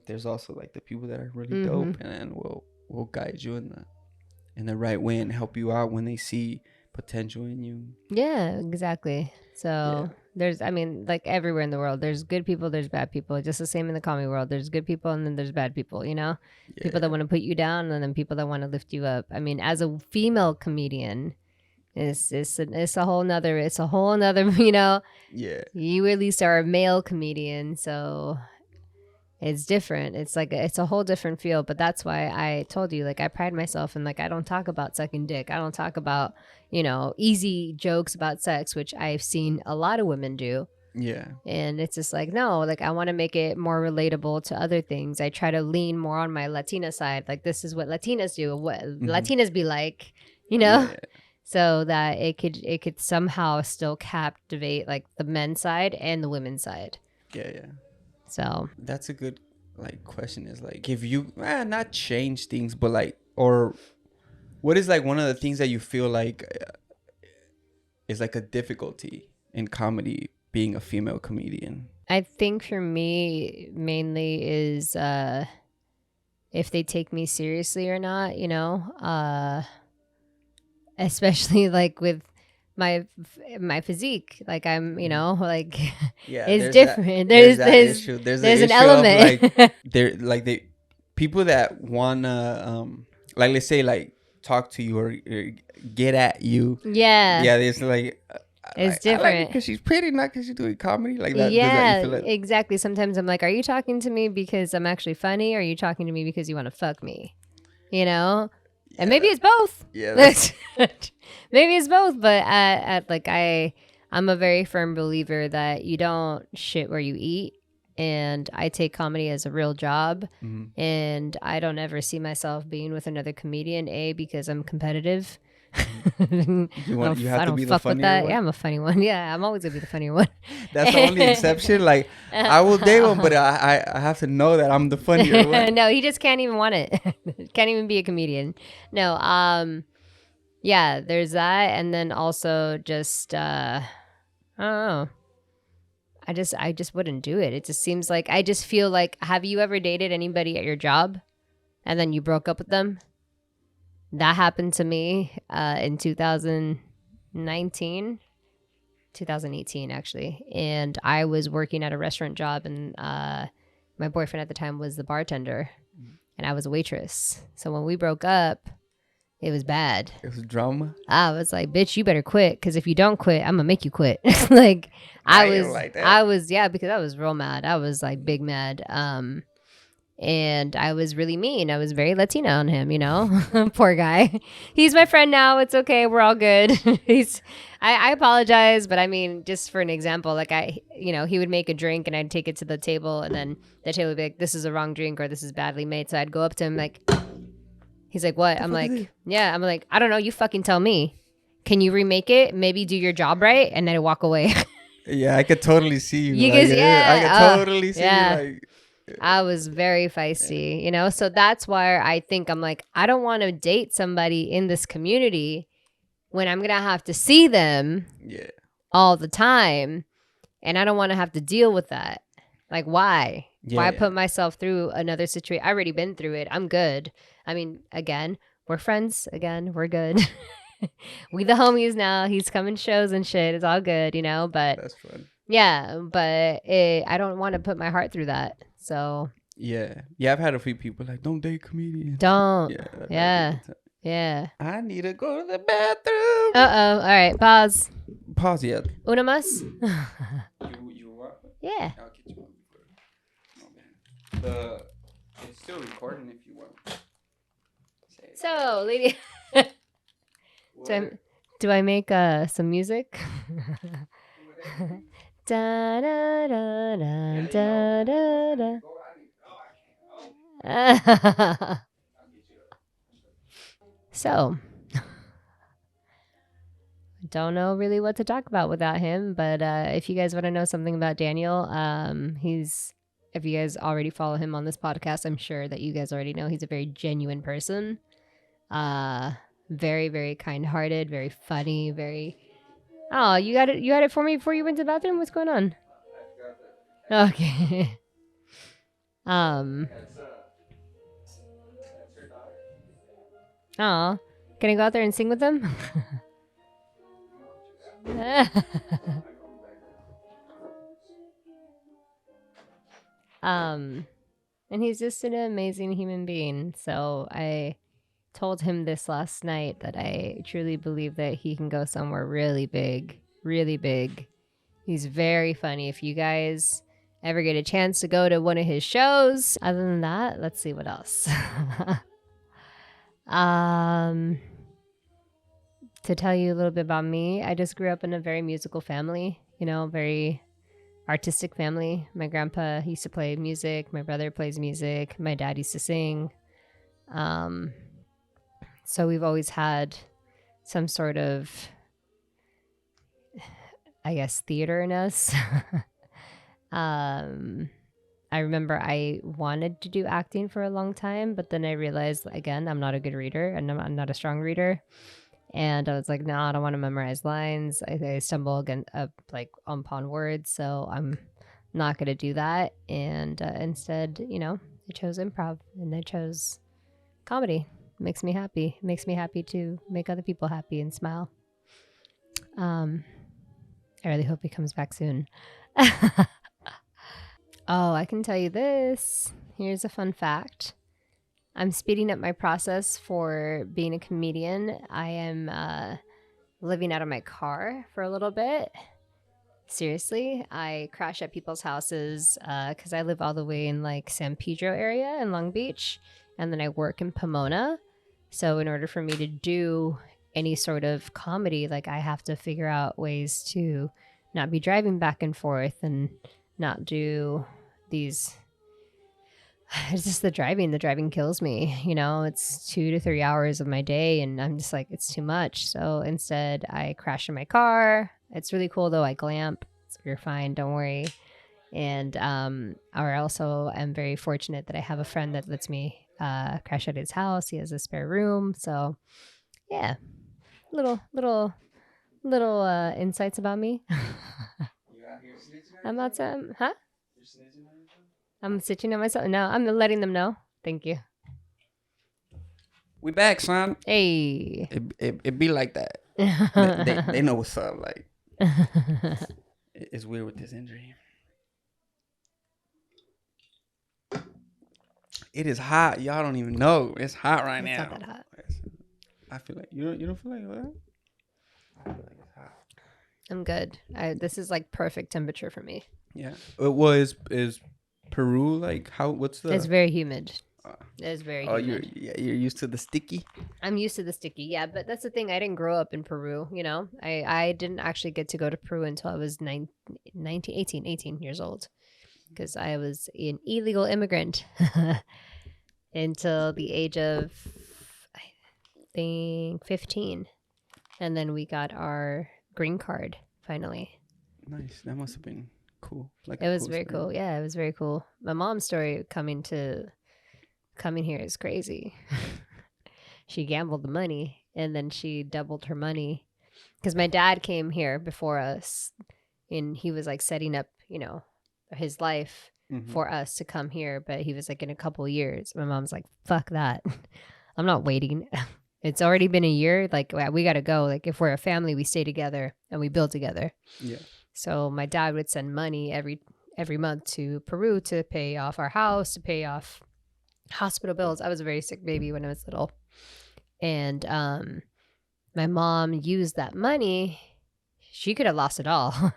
there's also like the people that are really dope and will guide you in the right way and help you out when they see potential in you. Yeah, exactly. So there's, I mean, like everywhere in the world, there's good people, there's bad people. Just the same in the comedy world. There's good people and then there's bad people, you know? Yeah. People that want to put you down and then people that want to lift you up. I mean, as a female comedian, it's a whole nother, you know? Yeah. You at least are a male comedian, so it's different. It's like it's a whole different feel. But that's why I told you, like, I pride myself in, like, I don't talk about sucking dick. I don't talk about, you know, easy jokes about sex, which I've seen a lot of women do. Yeah. And it's just like, no, like, I want to make it more relatable to other things. I try to lean more on my Latina side. Like, this is what Latinas do, what Latinas be like, you know? Yeah. So that it could somehow still captivate like the men's side and the women's side. Yeah. So that's a good like question. Is like, if you not change things, but like, or what is like one of the things that you feel like is like a difficulty in comedy being a female comedian? I think for me mainly is if they take me seriously or not, you know. Especially like with my physique, like I'm, you know, like it's different. There's an element. Like they're like they people that wanna like, let's say, like talk to you or get at you. Yeah. It's like it's different because she's pretty, not because she's doing comedy like that. Yeah, does that, exactly. Sometimes I'm like, are you talking to me because I'm actually funny, or are you talking to me because you want to fuck me? You know. And maybe it's both. Yeah. Maybe it's both. But I'm a very firm believer that you don't shit where you eat. And I take comedy as a real job. Mm-hmm. And I don't ever see myself being with another comedian, A, because I'm competitive. You have I to don't be the fuck with funnier that. one. Yeah, I'm a funny one. Yeah, I'm always gonna be the funnier one. That's the only exception. Like I will date one, but I have to know that I'm the funnier one. No, he just can't even want it. Can't even be a comedian. No, yeah, there's that, and then also just I don't know. I just wouldn't do it. It just seems like I just feel like, have you ever dated anybody at your job and then you broke up with them? That happened to me in 2018 actually, and I was working at a restaurant job, and my boyfriend at the time was the bartender, and I was a waitress. So when we broke up, it was bad. It was drama. I was like, bitch, you better quit, because if you don't quit, I'm gonna make you quit. Like I was, yeah, because I was real mad. I was like big mad. And I was really mean. I was very Latina on him, you know. Poor guy. He's my friend now. It's okay. We're all good. I apologize, but I mean, just for an example, like he would make a drink and I'd take it to the table, and then the table would be like, this is a wrong drink, or this is badly made. So I'd go up to him like, he's like, what? I'm like, yeah. I'm like, I don't know. You fucking tell me. Can you remake it? Maybe do your job right, and then I walk away. Yeah, I could totally see you. You like, guys, yeah, I could totally see you. Like, I was very feisty, you know? So that's why I think I'm like, I don't want to date somebody in this community when I'm going to have to see them all the time. And I don't want to have to deal with that. Like, why? Why put myself through another situation? I've already been through it. I'm good. I mean, again, we're friends. Again, we're good. We the homies now. He's coming shows and shit. It's all good, you know? But that's fun. Yeah, but I don't want to put my heart through that. So yeah, I've had a few people like, don't date comedians. Don't. Yeah. I need to go to the bathroom. All right, pause. Pause yet. Una más. You what? Yeah. I'll get you one before. It's still recording if you want. So, lady, do I make some music? Da da da da da da da. So, don't know really what to talk about without him, but if you guys want to know something about Daniel, if you guys already follow him on this podcast, I'm sure that you guys already know he's a very genuine person. Very, very kind-hearted, very funny, very... Oh, you had it for me before you went to the bathroom? What's going on? Okay. Oh, can I go out there and sing with them? And he's just an amazing human being. So I told him this last night that I truly believe that he can go somewhere really big, really big. He's very funny. If you guys ever get a chance to go to one of his shows, other than that, let's see what else. To tell you a little bit about me, I just grew up in a very musical family, you know, very artistic family. My grandpa used to play music. My brother plays music. My dad used to sing. So we've always had some sort of, I guess, theater in us. I remember I wanted to do acting for a long time, but then I realized, again, I'm not a good reader, and I'm not a strong reader. And I was like, no, I don't want to memorize lines. I stumble upon words, so I'm not going to do that. And instead, you know, I chose improv, and I chose comedy. It makes me happy. It makes me happy to make other people happy and smile. I really hope he comes back soon. Oh, I can tell you this. Here's a fun fact. I'm speeding up my process for being a comedian. I am living out of my car for a little bit. Seriously, I crash at people's houses because I live all the way in like San Pedro area in Long Beach, and then I work in Pomona. So in order for me to do any sort of comedy, like I have to figure out ways to not be driving back and forth and not do these It's just the driving. The driving kills me. You know, it's 2 to 3 hours of my day, and I'm just like, it's too much. So instead, I crash in my car. It's really cool though. I glamp. So you're fine. Don't worry. And I also am very fortunate that I have a friend that lets me crash at his house. He has a spare room. So yeah, little insights about me. I'm outside, huh? I'm stitching on myself. No, I'm letting them know. Thank you. We back, son. Hey. It be like that. they know what's up. Like, it's weird with this injury. It is hot. Y'all don't even know. It's hot right now. It's not that hot. I feel like you don't feel like that. I feel like it's hot. I'm good. This is like perfect temperature for me. Yeah. Is Peru like how? What's the? It's very humid. It's very humid. You're used to the sticky. I'm used to the sticky, yeah. But that's the thing. I didn't grow up in Peru. You know, I didn't actually get to go to Peru until I was 18 years old, because I was an illegal immigrant until the age of, I think, 15, and then we got our green card finally. Nice. That must have been cool. It was very cool. Yeah, it was very cool. My mom's story coming here is crazy. She gambled the money and then she doubled her money because my dad came here before us, and he was like setting up, you know, his life for us to come here. But he was like, in a couple of years. My mom's like, fuck that. I'm not waiting. It's already been a year. Like, we got to go. Like, if we're a family, we stay together and we build together. Yeah. So my dad would send money every month to Peru to pay off our house, to pay off hospital bills. I was a very sick baby when I was little. And my mom used that money. She could have lost it all.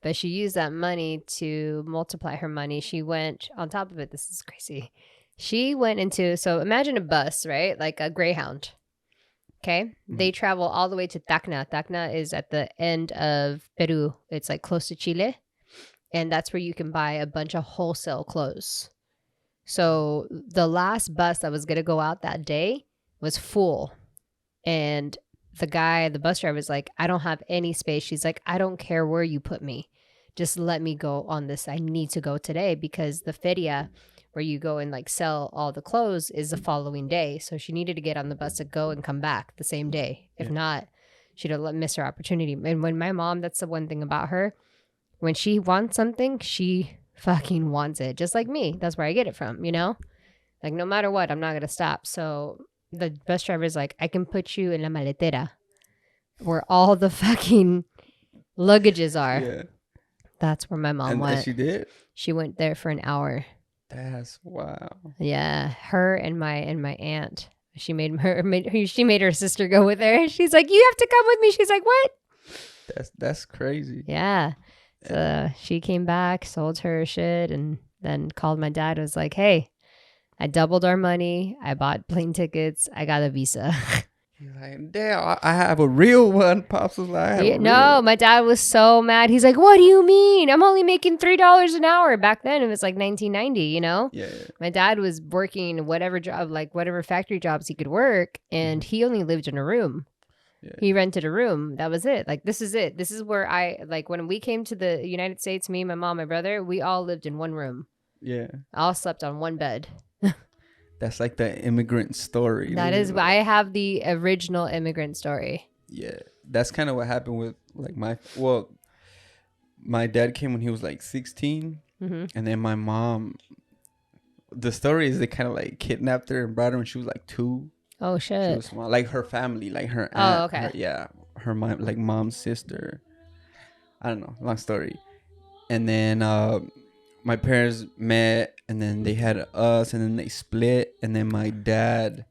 But she used that money to multiply her money. She went, on top of it, this is crazy. She went into, so imagine a bus, right? Like a Greyhound. Okay. Mm-hmm. They travel all the way to Tacna. Tacna is at the end of Peru. It's like close to Chile. And that's where you can buy a bunch of wholesale clothes. So the last bus that was going to go out that day was full. And the bus driver was like, I don't have any space. She's like, I don't care where you put me. Just let me go on this. I need to go today, because the feria where you go and like sell all the clothes is the following day. So she needed to get on the bus to go and come back the same day. If not, she'd have missed her opportunity. And when my mom, that's the one thing about her, when she wants something, she fucking wants it. Just like me. That's where I get it from, you know? Like, no matter what, I'm not going to stop. So the bus driver's like, I can put you in la maletera, where all the fucking luggages are. Yeah. That's where my mom went. And she did? She went there for an hour. That's wow. Yeah, her and my aunt. She made her sister go with her. She's like, you have to come with me. She's like, what? That's crazy. Yeah. So she came back, sold her shit, and then called my dad. Was like, hey, I doubled our money. I bought plane tickets. I got a visa. He's like, damn, I have a real one. Pops was like, my dad was so mad. He's like, what do you mean? I'm only making $3 an hour. Back then, it was like 1990, you know? Yeah. My dad was working whatever job, like whatever factory jobs he could work, and he only lived in a room. Yeah. He rented a room. That was it. Like, this is it. This is where when we came to the United States, me, my mom, my brother, we all lived in one room. Yeah. All slept on one bed. That's like the immigrant story. That is, I have the original immigrant story. Yeah. That's kind of what happened with like my dad came when he was like 16. Mm-hmm. And then my mom, the story is they kind of like kidnapped her and brought her when she was like 2. Oh, shit. She was small. Like her family, like her aunt. Oh, okay. Her mom, like mom's sister. I don't know. Long story. And then my parents met, and then they had us, and then they split. And then my dad,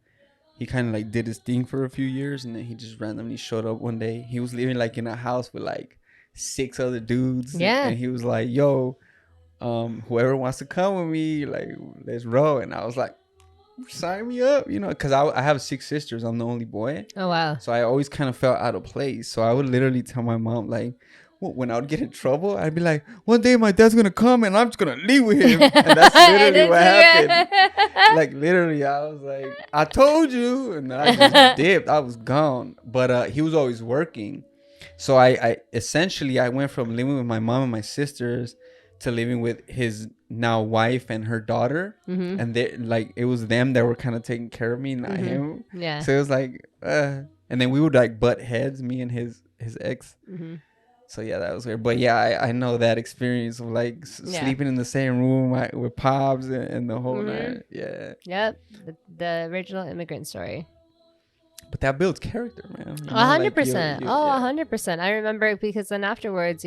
he kind of like did his thing for a few years, and then he just randomly showed up one day. He was living like in a house with like 6 other dudes. Yeah. And he was like, yo, whoever wants to come with me, like, let's roll. And I was like, sign me up, you know, because I have 6 sisters. I'm the only boy. Oh, wow. So I always kind of felt out of place. So I would literally tell my mom, like, when I would get in trouble, I'd be like, one day my dad's gonna come and I'm just gonna leave with him. And that's literally what happened. Like literally, I was like, I told you, and I just dipped. I was gone. But he was always working, so I essentially I went from living with my mom and my sisters to living with his now wife and her daughter, and they like it was them that were kind of taking care of me, not him. Yeah. So it was like, and then we would like butt heads, me and his ex. So yeah, that was weird. But yeah, I know that experience of like sleeping in the same room with Pops and the whole night. Yeah. Yep. The original immigrant story. But that builds character, man. 100%. 100%. I remember because then afterwards,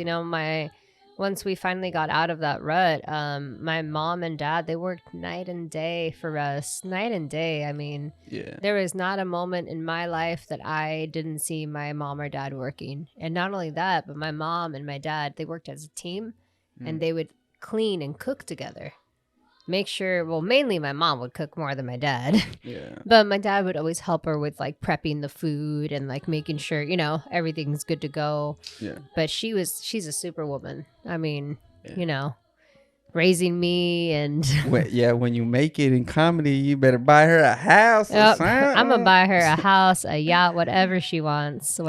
once we finally got out of that rut, my mom and dad, they worked night and day for us. Night and day. I mean, there was not a moment in my life that I didn't see my mom or dad working. And not only that, but my mom and my dad, they worked as a team and they would clean and cook together. Make sure, well, mainly my mom would cook more than my dad. Yeah. But my dad would always help her with like prepping the food and like making sure, everything's good to go. Yeah. But she's a superwoman. I mean, raising me and when you make it in comedy, you better buy her a house. I'm gonna buy her a house, a yacht, whatever she wants.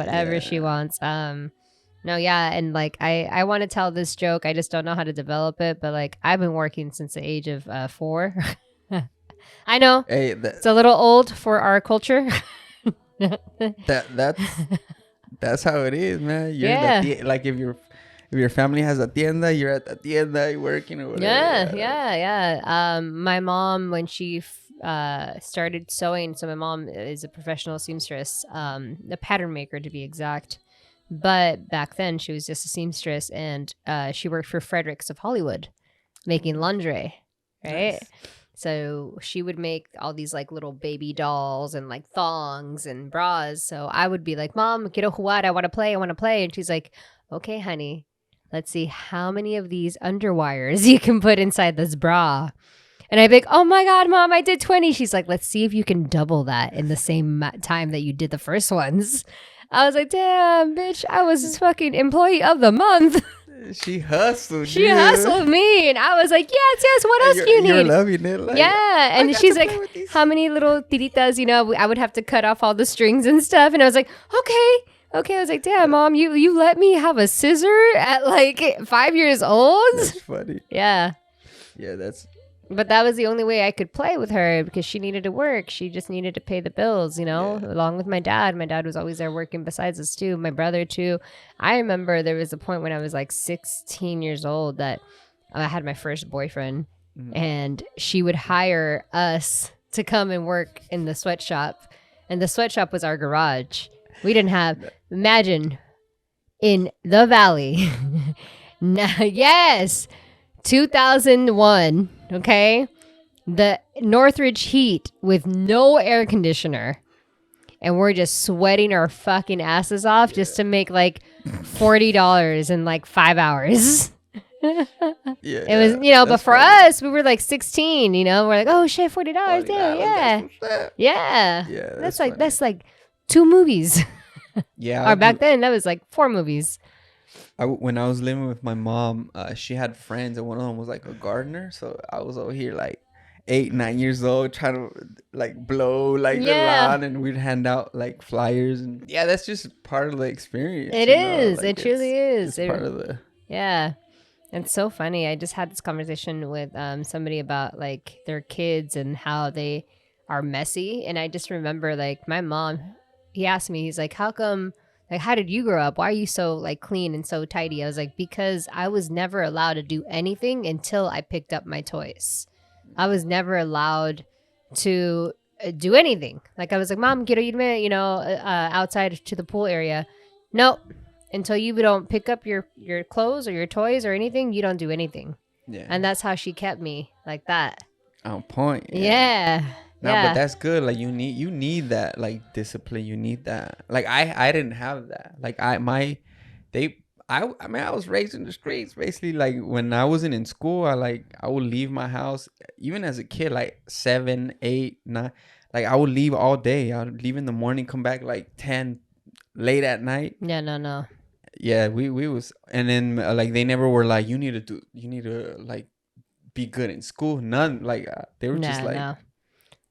And like I want to tell this joke. I just don't know how to develop it. But like I've been working since the age of 4. I know it's a little old for our culture. That's how it is, man. You're like if your family has a tienda, you're at the tienda, you're working or whatever. Yeah. My mom, when she started sewing, so my mom is a professional seamstress, a pattern maker to be exact. But back then she was just a seamstress, and she worked for Fredericks of Hollywood making lingerie, right? Nice. So she would make all these like little baby dolls and like thongs and bras. So I would be like, Mom, quiero jugar, I want to play. And she's like, okay, honey, let's see how many of these underwires you can put inside this bra. And I'd be like, oh my God, Mom, I did 20. She's like, let's see if you can double that in the same time that you did the first ones. I was like, damn, bitch, I was fucking employee of the month. She hustled me. And I was like, yes, what else do you need? You're loving it. Like, yeah. And she's like, how many little tiritas, I would have to cut off all the strings and stuff. And I was like, okay. I was like, damn, Mom, you let me have a scissor at like 5 years old? That's funny. Yeah. Yeah, But that was the only way I could play with her because she needed to work. She just needed to pay the bills, along with my dad. My dad was always there working besides us too. My brother too. I remember there was a point when I was like 16 years old that I had my first boyfriend and she would hire us to come and work in the sweatshop. And the sweatshop was our garage. We didn't have, imagine, in the valley. Yes. 2001, okay? The Northridge heat with no air conditioner. And we're just sweating our fucking asses off just to make like $40 in like 5 hours. It was, but for us, we were like 16, we're like, oh shit, $40. Yeah. That's like 2 movies. Yeah. Or back then, that was like 4 movies. When I was living with my mom, she had friends, and one of them was like a gardener. So I was over here like 8, 9 years old trying to like blow like the lawn, and we'd hand out like flyers. And yeah, that's just part of the experience. It is. Like, it truly is. It's part of the... Yeah. It's so funny. I just had this conversation with somebody about like their kids and how they are messy. And I just remember like my mom, he asked me, he's like, how come... Like, how did you grow up? Why are you so, like, clean and so tidy? I was like, because I was never allowed to do anything until I picked up my toys. I was never allowed to do anything. Like, I was like, Mom, quiero irme, outside to the pool area. Nope. Until you don't pick up your clothes or your toys or anything, you don't do anything. Yeah. And that's how she kept me like that. On point. Yeah. No, but that's good. Like you need that like discipline. You need that. Like I didn't have that. Like I was raised in the streets basically. Like when I wasn't in school, I would leave my house even as a kid like 7, 8, 9. Like I would leave all day. I would leave in the morning, come back like 10 late at night. Yeah, no. Yeah, we was, and then like they never were like you need to like be good in school. None like they were just Nah, like no.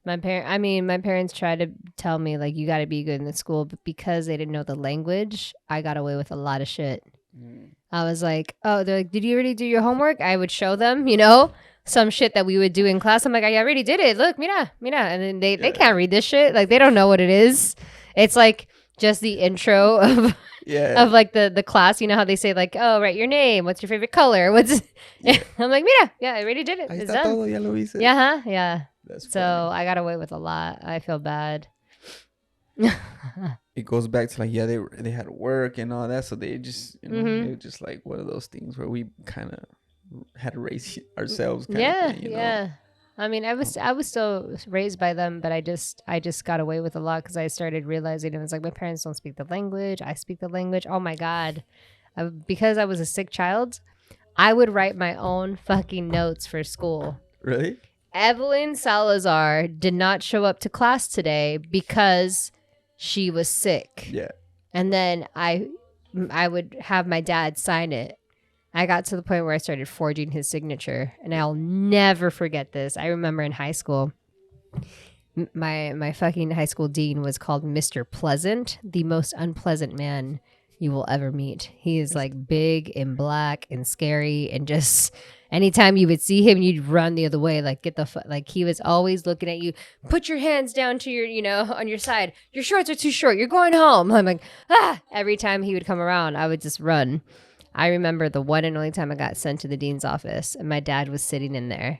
My parents tried to tell me like you got to be good in the school, but because they didn't know the language, I got away with a lot of shit. I was like, oh, they're like, did you already do your homework? I would show them, some shit that we would do in class. I'm like, I already did it. Look, mira. And then they can't read this shit. Like, they don't know what it is. It's like just the intro of of like the class. You know how they say like, oh, write your name. What's your favorite color? What's I'm like, mira. Yeah, I already did it. Ahí It's está done. todo, ya lo hice. Yeah, yeah. That's So funny. I got away with a lot. I feel bad. It goes back to like they had to work and all that, so they just it was just like one of those things where we kind of had to raise ourselves. Kind of thing, Yeah. I mean, I was still raised by them, but I just got away with a lot because I started realizing it was like my parents don't speak the language. I speak the language. Oh my god, because I was a sick child, I would write my own fucking notes for school. Really? Evelyn Salazar did not show up to class today because she was sick. Yeah. And then I would have my dad sign it. I got to the point where I started forging his signature, and I'll never forget this. I remember in high school, my fucking high school dean was called Mr. Pleasant, the most unpleasant man you will ever meet. He is like big and black and scary, and just anytime you would see him, you'd run the other way. Like, like he was always looking at you. Put your hands down to your, on your side. Your shorts are too short. You're going home. I'm like, every time he would come around, I would just run. I remember the one and only time I got sent to the dean's office, and my dad was sitting in there.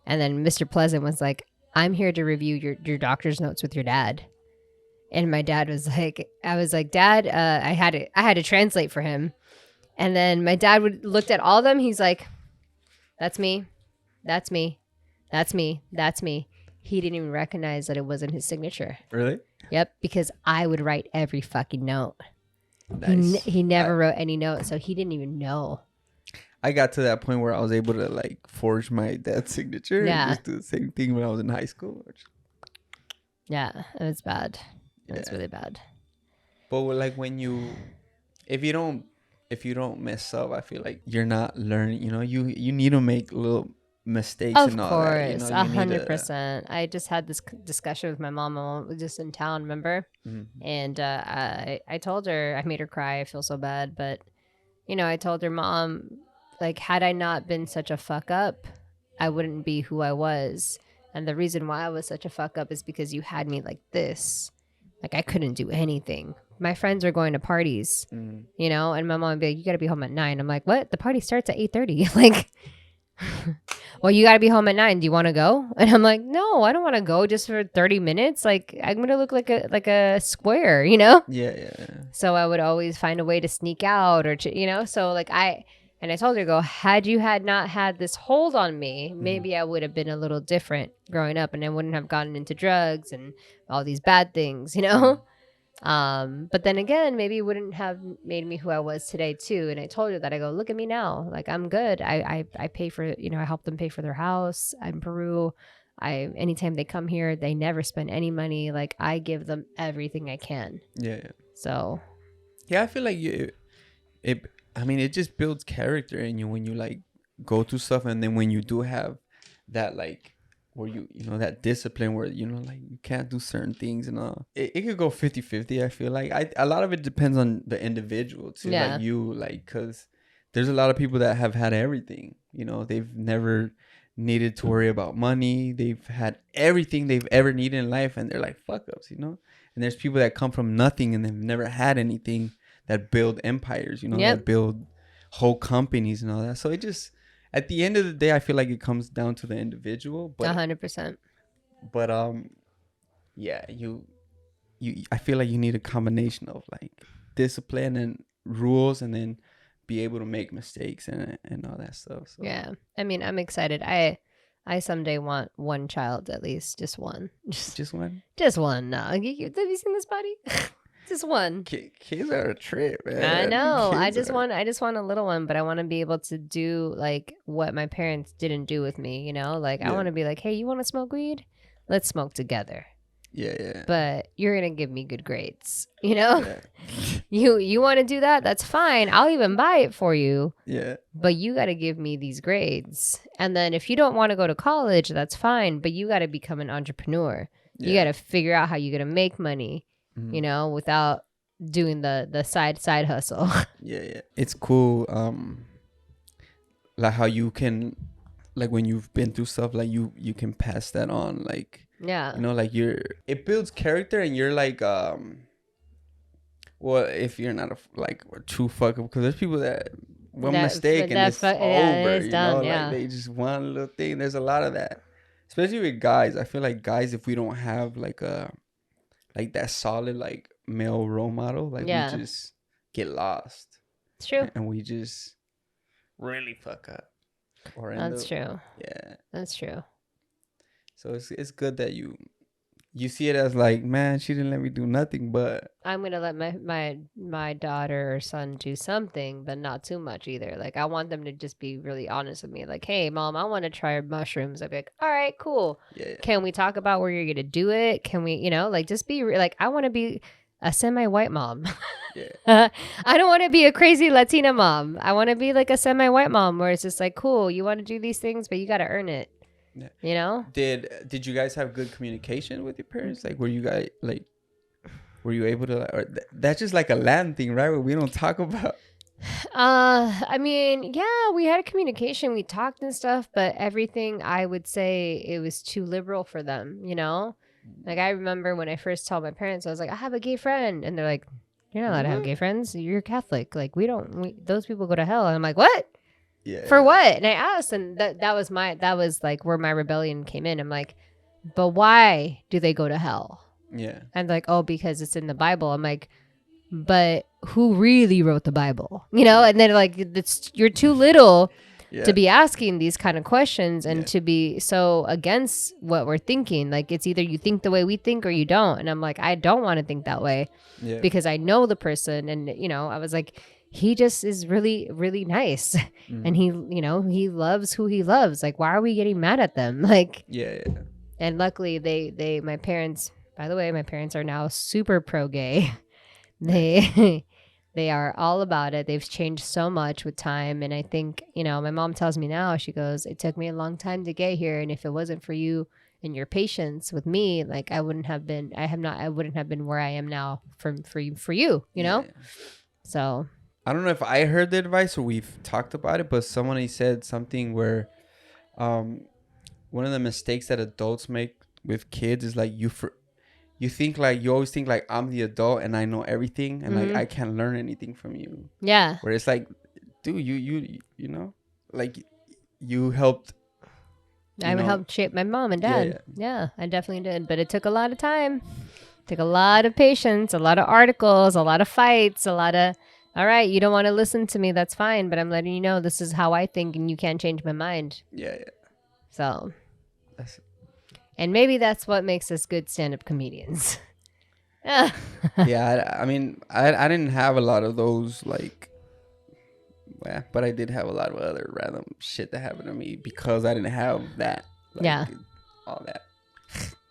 And then Mr. Pleasant was like, I'm here to review your doctor's notes with your dad. And my dad was like, I was like, Dad, I had to translate for him. And then my dad looked at all of them. He's like, that's me. That's me. That's me. That's me. He didn't even recognize that it wasn't his signature. Really? Yep. Because I would write every fucking note. Nice. He never wrote any notes, so he didn't even know. I got to that point where I was able to like forge my dad's signature and just do the same thing when I was in high school. Yeah, it was bad. It was really bad. But like if you don't mess up, I feel like you're not learning. You need to make little mistakes and all that. Of course, 100%. I just had this discussion with my mom. My mom was just in town, remember? Mm-hmm. And I told her, I made her cry. I feel so bad, but I told her, Mom, like, had I not been such a fuck up, I wouldn't be who I was. And the reason why I was such a fuck up is because you had me like this. Like, I couldn't do anything. My friends are going to parties, and my mom would be like, you got to be home at 9. I'm like, what? The party starts at 8:30. Like, well, you got to be home at 9. Do you want to go? And I'm like, no, I don't want to go just for 30 minutes. Like, I'm going to look like a square, Yeah. So I would always find a way to sneak out or to, so like I told her, had you not had this hold on me, maybe I would have been a little different growing up, and I wouldn't have gotten into drugs and all these bad things, But then again, maybe it wouldn't have made me who I was today too. And I told her that. I go, look at me now. Like, I'm good. I pay for, I help them pay for their house. I'm in Peru. Anytime they come here, they never spend any money. Like, I give them everything I can. Yeah. So. Yeah, I feel like it just builds character in you when you like go through stuff, and then when you do have that like where you that discipline where like you can't do certain things and all. It could go 50-50. I feel like a lot of it depends on the individual too. Yeah. Like you, like, because there's a lot of people that have had everything. They've never needed to worry about money. They've had everything they've ever needed in life, and they're like fuck ups. And there's people that come from nothing and they've never had anything, that build empires, that build whole companies and all that. So it just, at the end of the day, I feel like it comes down to the individual. But 100%. But yeah, I feel like you need a combination of like discipline and rules, and then be able to make mistakes and all that stuff. So. Yeah, I mean, I'm excited. I someday want one child, at least, just one. Just one. Just one. No, have you seen this body? Just one. Kids are a trip, man. I know. I just want a little one, but I want to be able to do like what my parents didn't do with me. Like I want to be like, hey, you want to smoke weed? Let's smoke together. Yeah. But you're gonna give me good grades. Yeah. you want to do that? That's fine. I'll even buy it for you. Yeah. But you got to give me these grades. And then if you don't want to go to college, that's fine. But you got to become an entrepreneur. You got to figure out how you're going to make money, you know, without doing the side hustle. Yeah. It's cool. Like how you can, like when you've been through stuff, like you can pass that on. Like, Yeah. you know, like it builds character, and you're like, well, if you're not a true fuck up, because there's people that one mistake and it's over, it's you done, know, like they just one little thing. There's a lot of that, especially with guys. I feel like guys, if we don't have like that solid like male role model, like we just get lost. It's true. And we just really fuck up. Or That's true. Yeah. That's true. So it's good that you see it as like, man, she didn't let me do nothing, but I'm gonna let my daughter or son do something, but not too much either. Like I want them to just be really honest with me. Like, hey, mom, I want to try mushrooms. I'd be like, all right, cool. Yeah. Can we talk about where you're gonna do it? Can we, you know, like just be like, I want to be a semi-white mom. Yeah. I don't want to be a crazy Latina mom. I want to be like a semi-white mom where it's just like, cool, you want to do these things, but you got to earn it. Yeah. You know? Did you guys have good communication with your parents? Like, were you able to, or that's just like a land thing, right? Where we don't talk about. I mean, yeah, we had a communication. We talked and stuff, but everything, I would say it was too liberal for them, you know? Like, I remember when I first told my parents, I was like, I have a gay friend. And they're like, you're not allowed to have gay friends. You're Catholic. Like, those people go to hell. And I'm like, what? Yeah. For what? And I asked, and that was like where my rebellion came in. I'm like, but why do they go to hell? Yeah. And like, oh, because it's in the Bible. I'm like, but who really wrote the Bible? You know? And then like, you're too little to be asking these kind of questions and to be so against what we're thinking. Like, it's either you think the way we think or you don't. And I'm like, I don't want to think that way because I know the person. And, you know, I was like, he just is really, really nice. And he, you know, he loves who he loves. Like, why are we getting mad at them? Like, yeah. And luckily my parents, by the way, my parents are now super pro-gay. They are all about it. They've changed so much with time. And I think, you know, my mom tells me now, she goes, it took me a long time to get here. And if it wasn't for you and your patience with me, like I wouldn't have been where I am now for you, you know? Yeah. So I don't know if I heard the advice or we've talked about it, but somebody said something where one of the mistakes that adults make with kids is like you always think like I'm the adult and I know everything and like I can't learn anything from you. Yeah. Where it's like, dude, you know, like you helped. I helped shape my mom and dad. Yeah, I definitely did. But it took a lot of time. It took a lot of patience, a lot of articles, a lot of fights, a lot of, all right, you don't want to listen to me. That's fine. But I'm letting you know this is how I think and you can't change my mind. Yeah. So. And maybe that's what makes us good stand-up comedians. Yeah, I mean, I didn't have a lot of those, like, yeah, but I did have a lot of other random shit that happened to me because I didn't have that. Like, all that.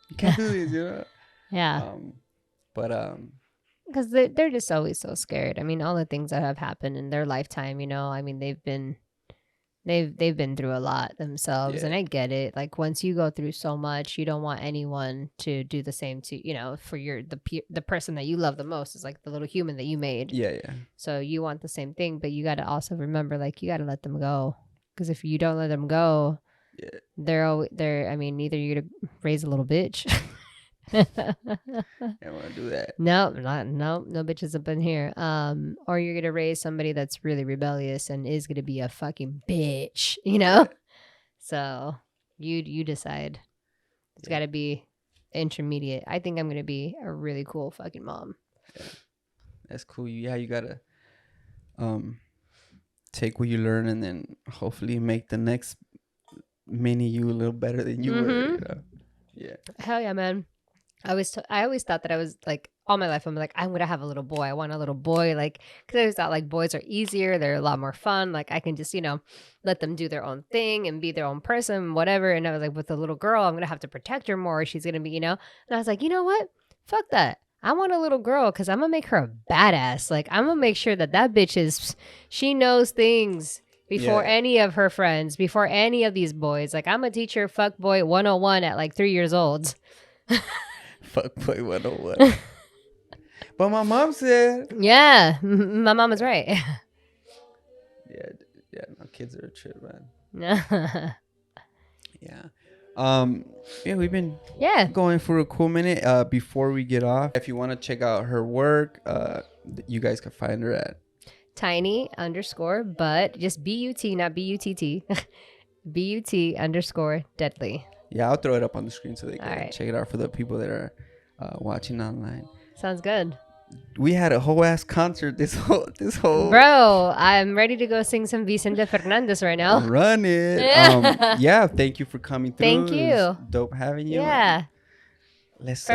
You can't do this, you know? Yeah. Because they're just always so scared. I mean, all the things that have happened in their lifetime, you know, I mean, they've been through a lot themselves, and I get it. Like once you go through so much, you don't want anyone to do the same to, you know, for the person that you love the most is like the little human that you made. Yeah. So you want the same thing, but you got to also remember, like, you got to let them go, because if you don't let them go, they're. I mean, either you're gonna raise a little bitch. I don't want to do that. No bitches up in here. Or you're gonna raise somebody that's really rebellious and is gonna be a fucking bitch, you know? So you decide. It's gotta be intermediate. I think I'm gonna be a really cool fucking mom. Yeah. That's cool. Yeah, you gotta take what you learn and then hopefully make the next mini you a little better than you were. You know? Yeah. Hell yeah, man. I always thought that I was like, all my life I'm like, I'm gonna have a little boy. I want a little boy, like, because I always thought like boys are easier, they're a lot more fun, like I can just, you know, let them do their own thing and be their own person, whatever. And I was like, with a little girl, I'm gonna have to protect her more, she's gonna be, you know. And I was like, you know what, fuck that, I want a little girl because I'm gonna make her a badass. Like I'm gonna make sure that bitch she knows things before any of her friends, before any of these boys. Like I'm gonna teach her fuckboy 101 at like 3 years old. Fuckboy 101. But my mom said, yeah, my mom was right. yeah, no, kids are a trip, man. Yeah. Yeah, we've been Yeah. going for a cool minute. Before we get off, if you want to check out her work, you guys can find her at tiny_but just BUT, not BUTT. BUT_deadly. Yeah, I'll throw it up on the screen so they can right. check it out for the people that are watching online. Sounds good. We had a whole ass concert this whole Bro, I'm ready to go sing some Vicente Fernandez right now. Run it. Yeah, thank you for coming through. Thank you. It was dope having you. Yeah. Let's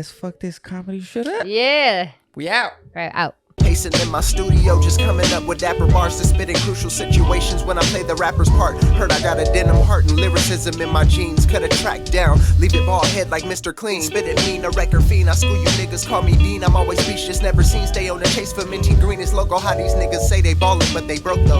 fuck this comedy shit up. Yeah. We out. Right, out. Pacing in my studio, just coming up with dapper bars to spit in crucial situations when I play the rapper's part. Heard I got a denim heart and lyricism in my jeans. Cut a track down, leave it bald head like Mr. Clean. Spit it mean, a record fiend. I school you niggas, call me Dean. I'm always speechless, never seen. Stay on the chase for minty green. It's local how these niggas say they ballin', but they broke though.